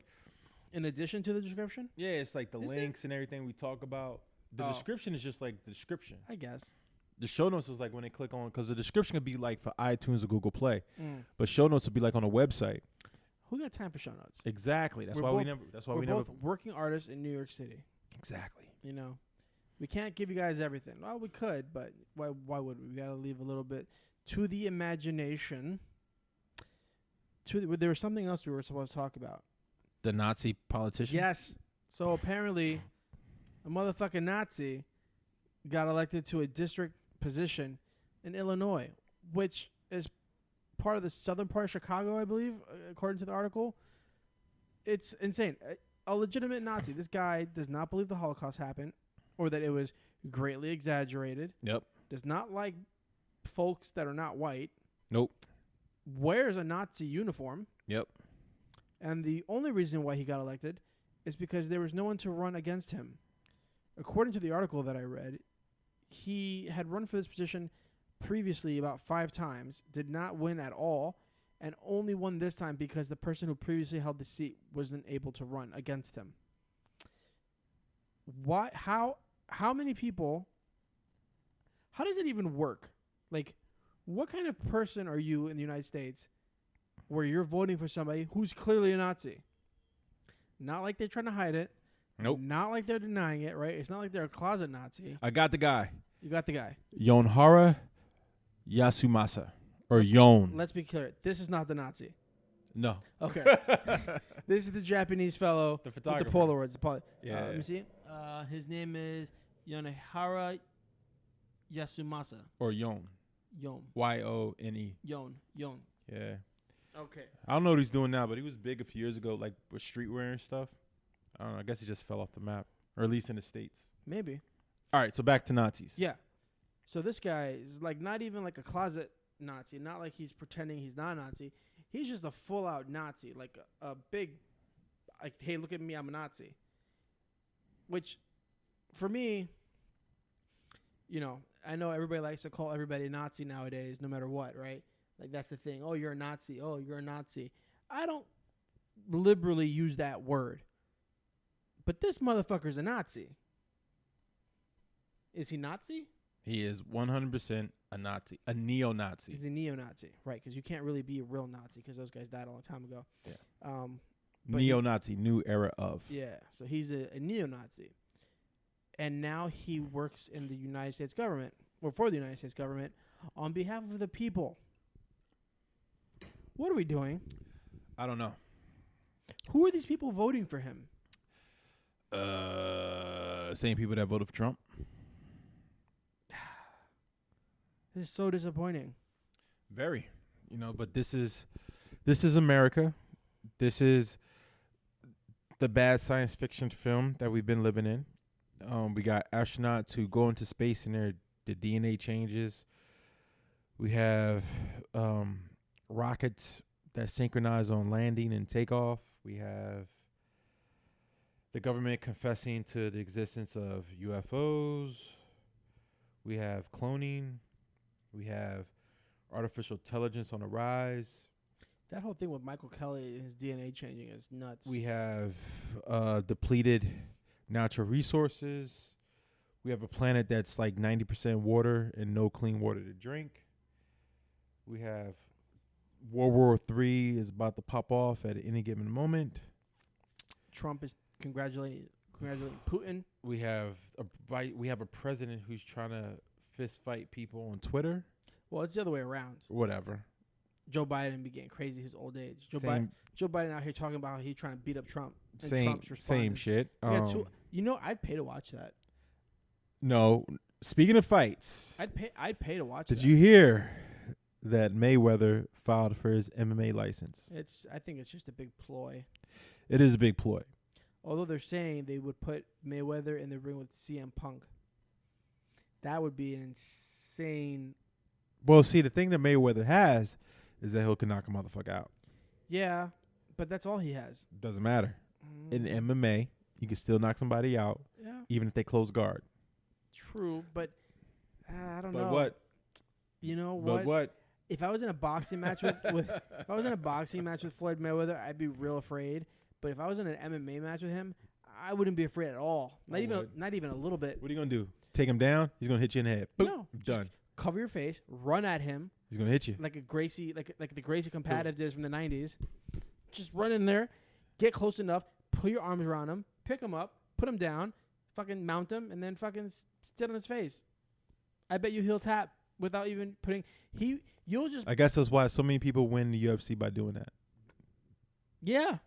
In addition to the description? Yeah, it's like the links and everything we talk about. The description is just like the description. I guess. The show notes is like when they click on... Because the description could be like for iTunes or Google Play. But show notes would be like on a website. Who got time for show notes? Exactly. That's why we never... We're both working artists in New York City. Exactly. We can't give you guys everything. Well, we could, but why would we? We got to leave a little bit to the imagination. There was something else we were supposed to talk about. The Nazi politician? Yes. So apparently, a motherfucking Nazi got elected to a district position in Illinois, which is part of the southern part of Chicago, I believe, according to the article. It's insane. A legitimate Nazi. This guy does not believe the Holocaust happened or that it was greatly exaggerated. Yep. Does not like folks that are not white. Nope. Wears a Nazi uniform. Yep. And the only reason why he got elected is because there was no one to run against him. According to the article that I read, he had run for this position previously about 5 times, did not win at all, and only won this time because the person who previously held the seat wasn't able to run against him. Why? How many people? How does it even work? Like, what kind of person are you in the United States where you're voting for somebody who's clearly a Nazi? Not like they're trying to hide it. Nope. Not like they're denying it, right? It's not like they're a closet Nazi. I got the guy. You got the guy. Yonhara Yasumasa. Or Yon. Let's be clear. This is not the Nazi. No. Okay. This is the Japanese fellow The with photographer. the Polaroids. Yeah. Let me see. His name is Yonehara Yasumasa. Or Yon. Yon. Yone. Yon. Yeah. Okay. I don't know what he's doing now, but he was big a few years ago, like with streetwear and stuff. I don't know. I guess he just fell off the map, or at least in the States. Maybe. All right, so back to Nazis. Yeah. So this guy is like not even like a closet Nazi. Not like he's pretending he's not a Nazi. He's just a full-out Nazi, like a big, like, hey, look at me, I'm a Nazi. Which, for me, I know everybody likes to call everybody a Nazi nowadays, no matter what, right? Like, that's the thing. Oh, you're a Nazi. Oh, you're a Nazi. I don't liberally use that word. But this motherfucker's a Nazi. Is he Nazi? He is 100% a Nazi, a neo-Nazi. He's a neo-Nazi, right? Because you can't really be a real Nazi because those guys died a long time ago. Yeah. But Neo-Nazi, new era of. Yeah, so he's a neo-Nazi. And now he works in the United States government, or for the United States government, on behalf of the people. What are we doing? I don't know. Who are these people voting for him? Same people that voted for Trump. This is so disappointing. Very. But this is America. This is the bad science fiction film that we've been living in. We got astronauts who go into space and the DNA changes. We have rockets that synchronize on landing and takeoff. We have the government confessing to the existence of UFOs. We have cloning. We have artificial intelligence on the rise. That whole thing with Michael Kelly and his DNA changing is nuts. We have depleted natural resources. We have a planet that's like 90% water and no clean water to drink. We have World War III is about to pop off at any given moment. Trump is congratulating Putin. We have a president who's trying to fist fight people on Twitter. Well, it's the other way around. Whatever. Joe Biden be getting crazy his old age. Joe Biden out here talking about how he's trying to beat up Trump. And Trump's responding. Same shit. I'd pay to watch that. No. Speaking of fights, I'd pay to watch that. Did you hear that Mayweather filed for his MMA license? I think it's just a big ploy. It is a big ploy. Although they're saying they would put Mayweather in the ring with CM Punk. That would be an insane. Well, see, the thing that Mayweather has is that he can knock a motherfucker out. Yeah, but that's all he has. Doesn't matter. In MMA, you can still knock somebody out, even if they close guard. True, but I don't know. But what? You know but what? What? If I was in a boxing match with Floyd Mayweather, I'd be real afraid. But if I was in an MMA match with him, I wouldn't be afraid at all. Not even a little bit. What are you gonna do? Take him down? He's gonna hit you in the head. Boom. No, Done. Cover your face, run at him. He's gonna hit you like a Gracie, like the Gracie competitive days from the '90s. Just run in there, get close enough, put your arms around him, pick him up, put him down, fucking mount him, and then fucking sit on his face. I bet you he'll tap without even putting. You'll just. I guess that's why so many people win the UFC by doing that. Yeah.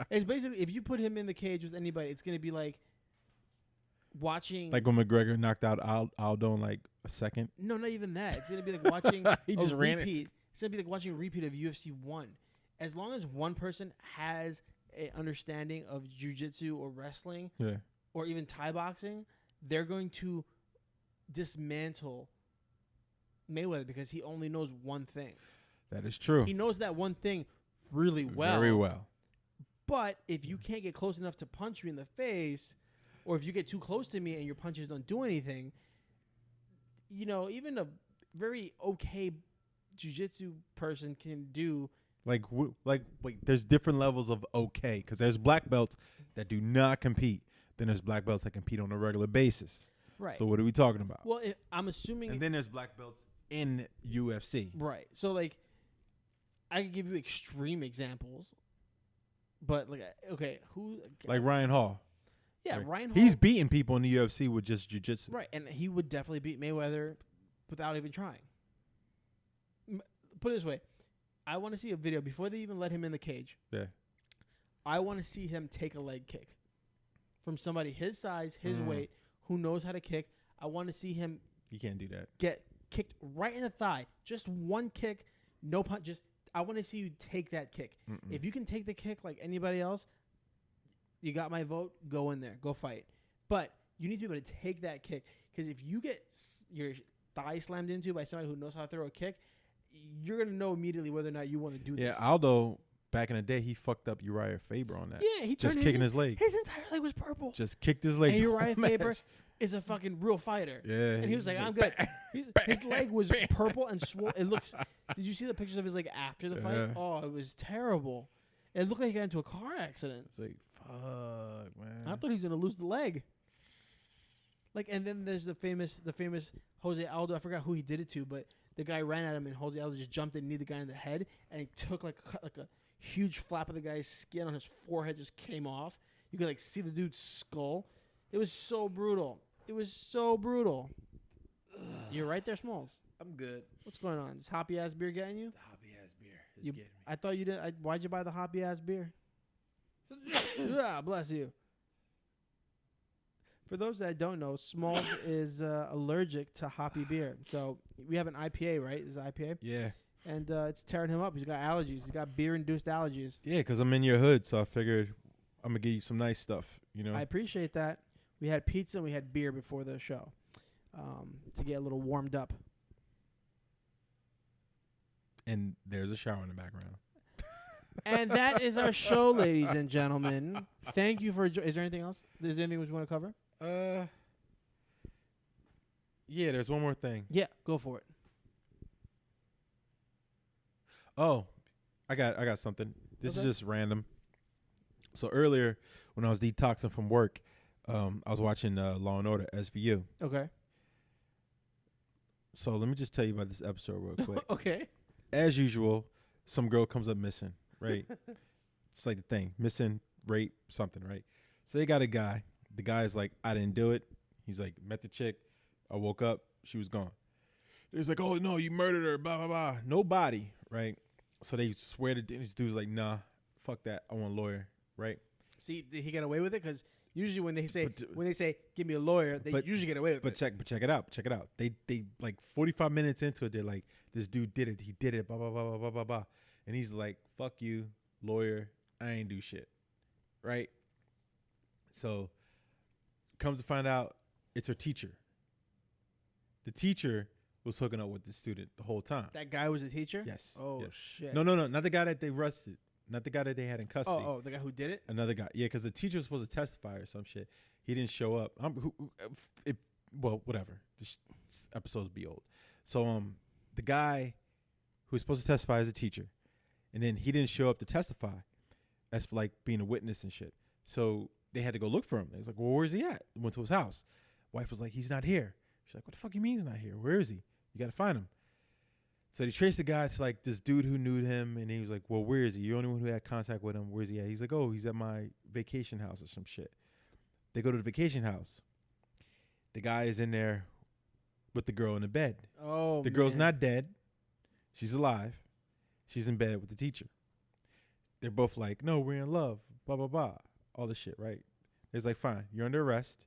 It's basically if you put him in the cage with anybody, it's gonna be like watching. Like when McGregor knocked out Aldo in like a second. No, not even that. It's gonna be like watching. He just ran repeat. it. It's gonna be like watching a repeat of UFC 1. As long as one person has an understanding of jiu-jitsu or wrestling, or even Thai boxing, they're going to dismantle Mayweather because he only knows one thing. That is true. He knows that one thing really well. Very well. But if you can't get close enough to punch me in the face, or if you get too close to me and your punches don't do anything, even a very okay jiu-jitsu person can do. Wait, there's different levels of okay, because there's black belts that do not compete. Then there's black belts that compete on a regular basis. Right. So what are we talking about? Well, I'm assuming. And then there's black belts in UFC. Right. So, like, I could give you extreme examples. But like, okay, who? Like Ryan Hall. Yeah, Right. Ryan Hall. He's beating people in the UFC with just jiu-jitsu. Right, and he would definitely beat Mayweather without even trying. Put it this way, I want to see a video before they even let him in the cage. Yeah. I want to see him take a leg kick from somebody his size, his weight, who knows how to kick. I want to see him. You can't do that. Get kicked right in the thigh. Just one kick, no punch. Just I want to see you take that kick. If you can take the kick like anybody else, you got my vote. Go in there. Go fight. But you need to be able to take that kick, because if you get your thigh slammed into by somebody who knows how to throw a kick, you're going to know immediately whether or not you want to do this. Yeah, Aldo, back in the day, he fucked up Uriah Faber on that. Yeah, he just turned kicking his leg. His entire leg was purple. Just kicked his leg. And Uriah Faber is a fucking real fighter. Yeah. And he was like, I'm good. His leg was purple and swollen. It looks. Did you see the pictures of his leg after the fight? Oh, it was terrible. It looked like he got into a car accident. It's like, fuck, man. I thought he was gonna lose the leg. Like, and then there's the famous Jose Aldo. I forgot who he did it to, but the guy ran at him, and Jose Aldo just jumped and kneed the guy in the head, and he took like a huge flap of the guy's skin on his forehead just came off. You could like see the dude's skull. It was so brutal. It was so brutal. You're right there, Smalls. I'm good. What's going on? Is hoppy ass beer getting you? The hoppy ass beer is getting me. I thought you didn't. Why'd you buy the hoppy ass beer? Yeah, bless you. For those that don't know, Smalls is allergic to hoppy beer. So we have an IPA, right? This is IPA. Yeah. And it's tearing him up. He's got allergies. He's got beer-induced allergies. Yeah, because I'm in your hood, so I figured I'm going to give you some nice stuff, you know? I appreciate that. We had pizza and we had beer before the show to get a little warmed up. And there's a shower in the background. And that is our show, ladies and gentlemen. Thank you for. Is there anything else? Is there anything we want to cover? Yeah, there's one more thing. Yeah, go for it. Oh, I got something. This is just random. So earlier, when I was detoxing from work, I was watching Law and Order SVU. Okay. So let me just tell you about this episode real quick. Okay. As usual, some girl comes up missing, right? It's like the thing, missing, rape, something, right? So they got a guy. The guy's like, I didn't do it. He's like, met the chick. I woke up. She was gone. He's like, oh, no, you murdered her, blah, blah, blah. No body, right? So they swear to this dude's like, nah, fuck that. I want a lawyer, right? See, did he get away with it? Because usually when they say give me a lawyer, they usually get away with it. But check it out. Check it out. They like 45 minutes into it, they're like, this dude did it. He did it. Blah blah blah blah blah blah blah. And he's like, fuck you, lawyer. I ain't do shit, right? So comes to find out, it's her teacher. The teacher was hooking up with the student the whole time. That guy was a teacher? Yes. Oh, yes. shit. No, not the guy that they arrested. Not the guy that they had in custody. Oh, the guy who did it? Another guy. Yeah, because the teacher was supposed to testify or some shit. He didn't show up. Well, whatever. This episodes be old. So the guy who was supposed to testify as a teacher, and then he didn't show up to testify as for like being a witness and shit. So they had to go look for him. They was like, well, where's he at? Went to his house. Wife was like, he's not here. She's like, what the fuck you mean he's not here? Where is he? You got to find him. So they traced the guy to like this dude who knew him, and he was like, well, where is he? You're the only one who had contact with him. Where's he at? He's like, oh, he's at my vacation house or some shit. They go to the vacation house. The guy is in there with the girl in the bed. Oh, the girl's not dead. She's alive. She's in bed with the teacher. They're both like, no, we're in love, blah, blah, blah. All this shit, right? It's like, fine, you're under arrest.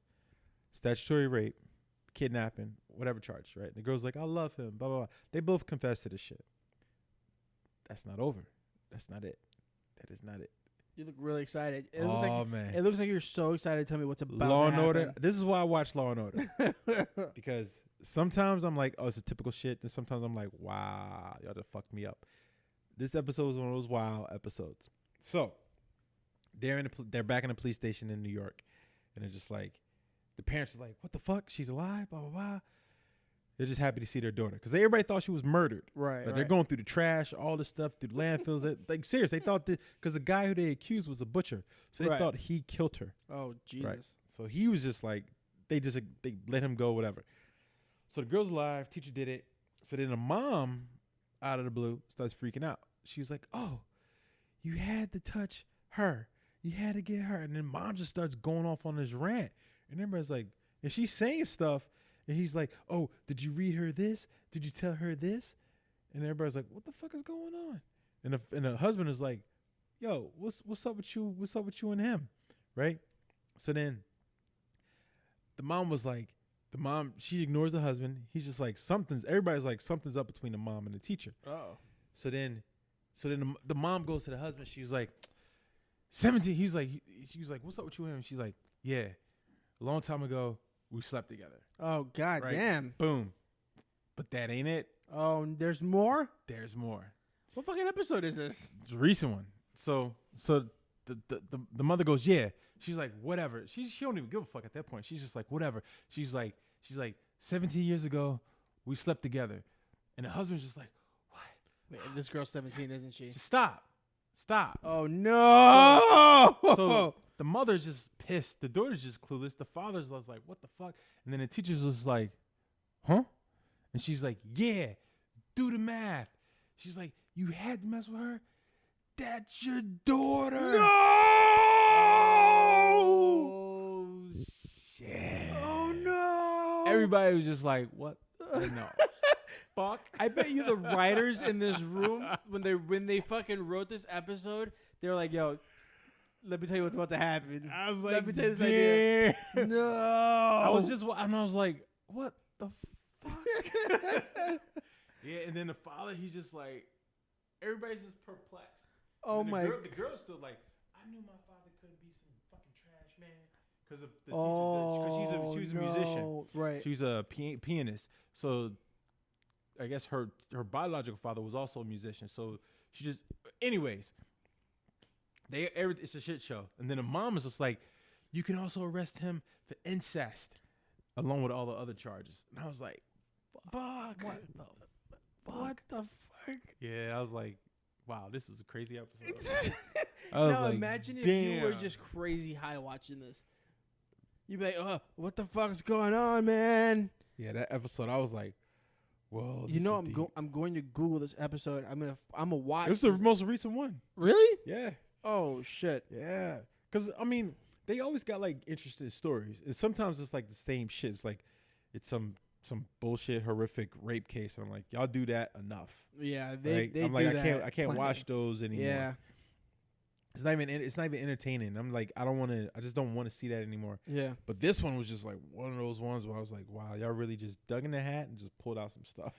Statutory rape, kidnapping, whatever charge, right? The girl's like, I love him, blah, blah, blah. They both confess to this shit. That's not over. That's not it. That is not it. You look really excited. It man. It looks like you're so excited to tell me what's about Law to and happen. Order. This is why I watch Law and Order. Because sometimes I'm like, oh, it's a typical shit. And sometimes I'm like, wow, y'all just fucked me up. This episode was one of those wild episodes. So they're back in the police station in New York. And they're just like, the parents are like, what the fuck? She's alive, blah, blah, blah. They're just happy to see their daughter. Because everybody thought she was murdered. Right. They're going through the trash, all this stuff, through the landfills. Like, serious. They thought that, because the guy who they accused was a butcher. So they thought he killed her. Oh, Jesus. Right. So he was just like, they let him go, whatever. So the girl's alive. Teacher did it. So then the mom, out of the blue, starts freaking out. She's like, oh, you had to touch her. You had to get her. And then mom just starts going off on this rant. And everybody's like, and she's saying stuff. And he's like, oh, did you read her this? Did you tell her this? And everybody's like, what the fuck is going on? And the husband is like, yo, what's up with you? What's up with you and him? Right? So then the mom was like, she ignores the husband. He's just like, everybody's like, something's up between the mom and the teacher. Oh. So then the mom goes to the husband. She was like, 17. She was like, what's up with you and him? She's like, yeah, a long time ago, we slept together. Oh, God Right? damn. Boom. But that ain't it. Oh, there's more? There's more. What fucking episode is this? It's a recent one. So the mother goes, yeah. She's like, whatever. She don't even give a fuck at that point. She's just like, whatever. She's like 17 years ago, we slept together. And the husband's just like, what? Wait, this girl's 17, isn't she? Just stop. Oh, no. So the mother's just pissed. The daughter's just clueless. The father's just like, what the fuck? And then the teacher's just like, huh? And she's like, yeah, do the math. She's like, you had to mess with her? That's your daughter. No! Oh, shit. Oh, no. Everybody was just like, what? No. Fuck. I bet you the writers in this room, when they fucking wrote this episode, they were like, yo, let me tell you what's about to happen. I was like, let me tell you this idea. No. I was like, what the fuck? Yeah, and then the father, he's just like, everybody's just perplexed. Oh, my. The girl's still like, I knew my father couldn't be some fucking trash, man. Because of the teacher, because she was a musician. Right. She was a pianist. So I guess her biological father was also a musician. So she just, anyways, it's a shit show. And then the mom is just like, you can also arrest him for incest, along with all the other charges. And I was like, fuck. What the fuck? Yeah, I was like, wow, this is a crazy episode. I was now like, imagine if damn. you were just crazy high watching this. You'd be like, what the fuck's going on, man? Yeah, that episode, I was like, whoa. You know, I'm going to Google this episode. I'm gonna watch. It was the most recent one. Really? Yeah. Oh shit. Yeah. Because I mean, they always got like interesting stories, and sometimes it's like the same shit. It's like it's some bullshit horrific rape case. And I'm like, y'all do that enough. Yeah, they right? they I'm do like, that I can't plenty. watch those anymore. Yeah. It's not even entertaining. I'm like, I just don't want to see that anymore. Yeah. But this one was just like one of those ones where I was like, wow, y'all really just dug in the hat and just pulled out some stuff.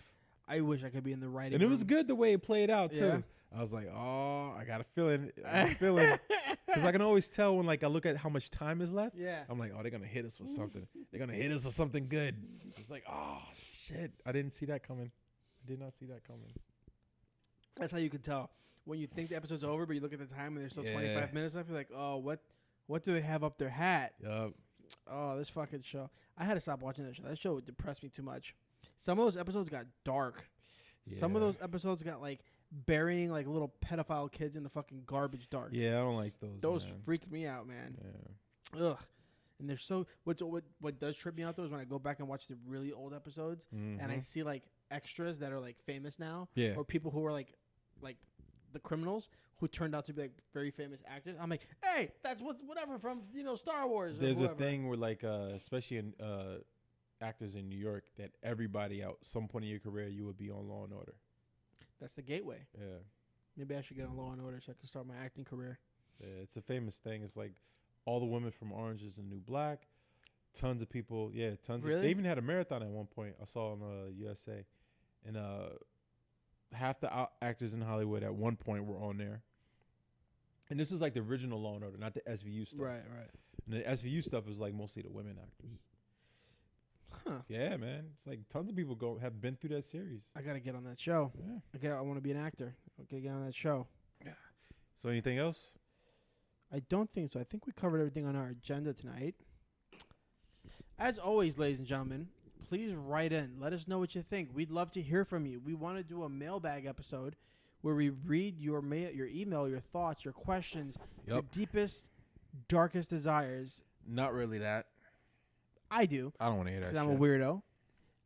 I wish I could be in the writing And it was room. good the way it played out too. Yeah. I was like, oh, I got a feeling. Because I can always tell when like I look at how much time is left. Yeah. I'm like, oh, they're gonna hit us with something. They're gonna hit us with something good. It's like, oh shit, I didn't see that coming. I did not see that coming. That's how you can tell when you think the episode's over, but you look at the time and there's still 25 minutes left. You're like, oh, what do they have up their hat? Yup. Oh, this fucking show. I had to stop watching that show. That show depressed me too much. Some of those episodes got dark. Some of Yeah. those episodes got like burying like little pedophile kids in the fucking garbage dark. Yeah, I don't like those. Those man. freaked me out, man. Yeah. Ugh. And they're so what does trip me out though is when I go back and watch the really old episodes and I see like extras that are like famous now. Yeah. Or people who are like the criminals who turned out to be like very famous actors. I'm like, hey, that's whatever from Star Wars. There's or a thing where like especially in actors in New York that everybody at some point in your career you would be on Law and Order. That's the gateway. Yeah. Maybe I should get on Law and Order so I can start my acting career. Yeah, it's a famous thing. It's like all the women from Orange is the New Black. Tons of people. Yeah, tons. Really? They even had a marathon at one point. I saw on USA, and half the actors in Hollywood at one point were on there. And this is like the original Law and Order, not the SVU stuff. Right. And the SVU stuff is like mostly the women actors. Huh. Yeah, man. It's like tons of people have been through that series. I gotta get on that show. Yeah. I want to be an actor. I gotta get on that show. So anything else? I don't think so. I think we covered everything on our agenda tonight. As always, ladies and gentlemen, please write in. Let us know what you think. We'd love to hear from you. We want to do a mailbag episode where we read your email, your thoughts, your questions, your deepest, darkest desires. Not really that. I do. I don't want to hear that Because shit. I'm a weirdo.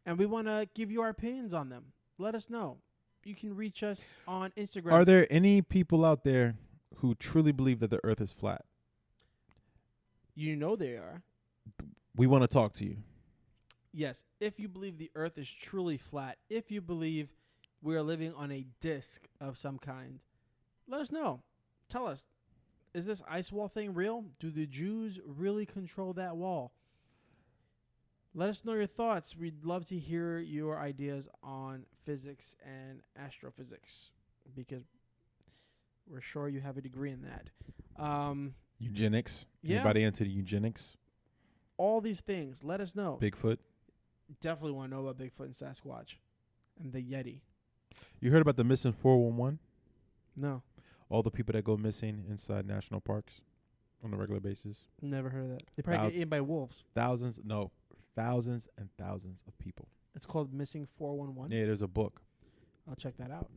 And we want to give you our opinions on them. Let us know. You can reach us on Instagram. Are there any people out there who truly believe that the Earth is flat. You know they are. We want to talk to you. Yes, if you believe the Earth is truly flat, if you believe we are living on a disk of some kind, let us know. Tell us, is this ice wall thing real? Do the Jews really control that wall? Let us know your thoughts. We'd love to hear your ideas on physics and astrophysics because we're sure you have a degree in that. Eugenics. Yeah. Anybody into the eugenics? All these things, let us know. Bigfoot. Definitely want to know about Bigfoot and Sasquatch and the Yeti. You heard about the missing 411? No, All the people that go missing inside national parks on a regular basis. never heard of that. They probably get eaten by wolves. Thousands and thousands of people. It's called Missing 411. Yeah, there's a book. I'll check that out.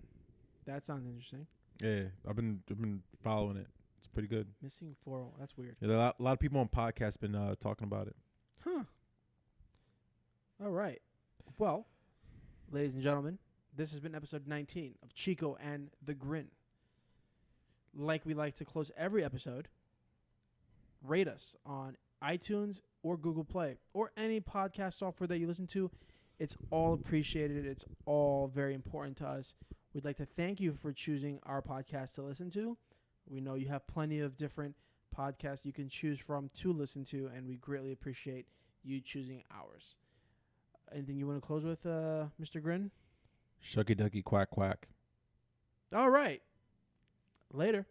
That sounds interesting. Yeah, I've been following it. It's pretty good. Missing 411. That's weird. Yeah, a lot of people on podcasts been talking about it. Huh. All right. Well, ladies and gentlemen, this has been episode 19 of Chico and the Grin. Like we like to close every episode, rate us on iTunes or Google Play or any podcast software that you listen to. It's all appreciated. It's all very important to us. We'd like to thank you for choosing our podcast to listen to. We know you have plenty of different podcasts you can choose from to listen to, and we greatly appreciate you choosing ours. Anything you want to close with, Mr. Grin? Shucky ducky quack quack. All right. Later.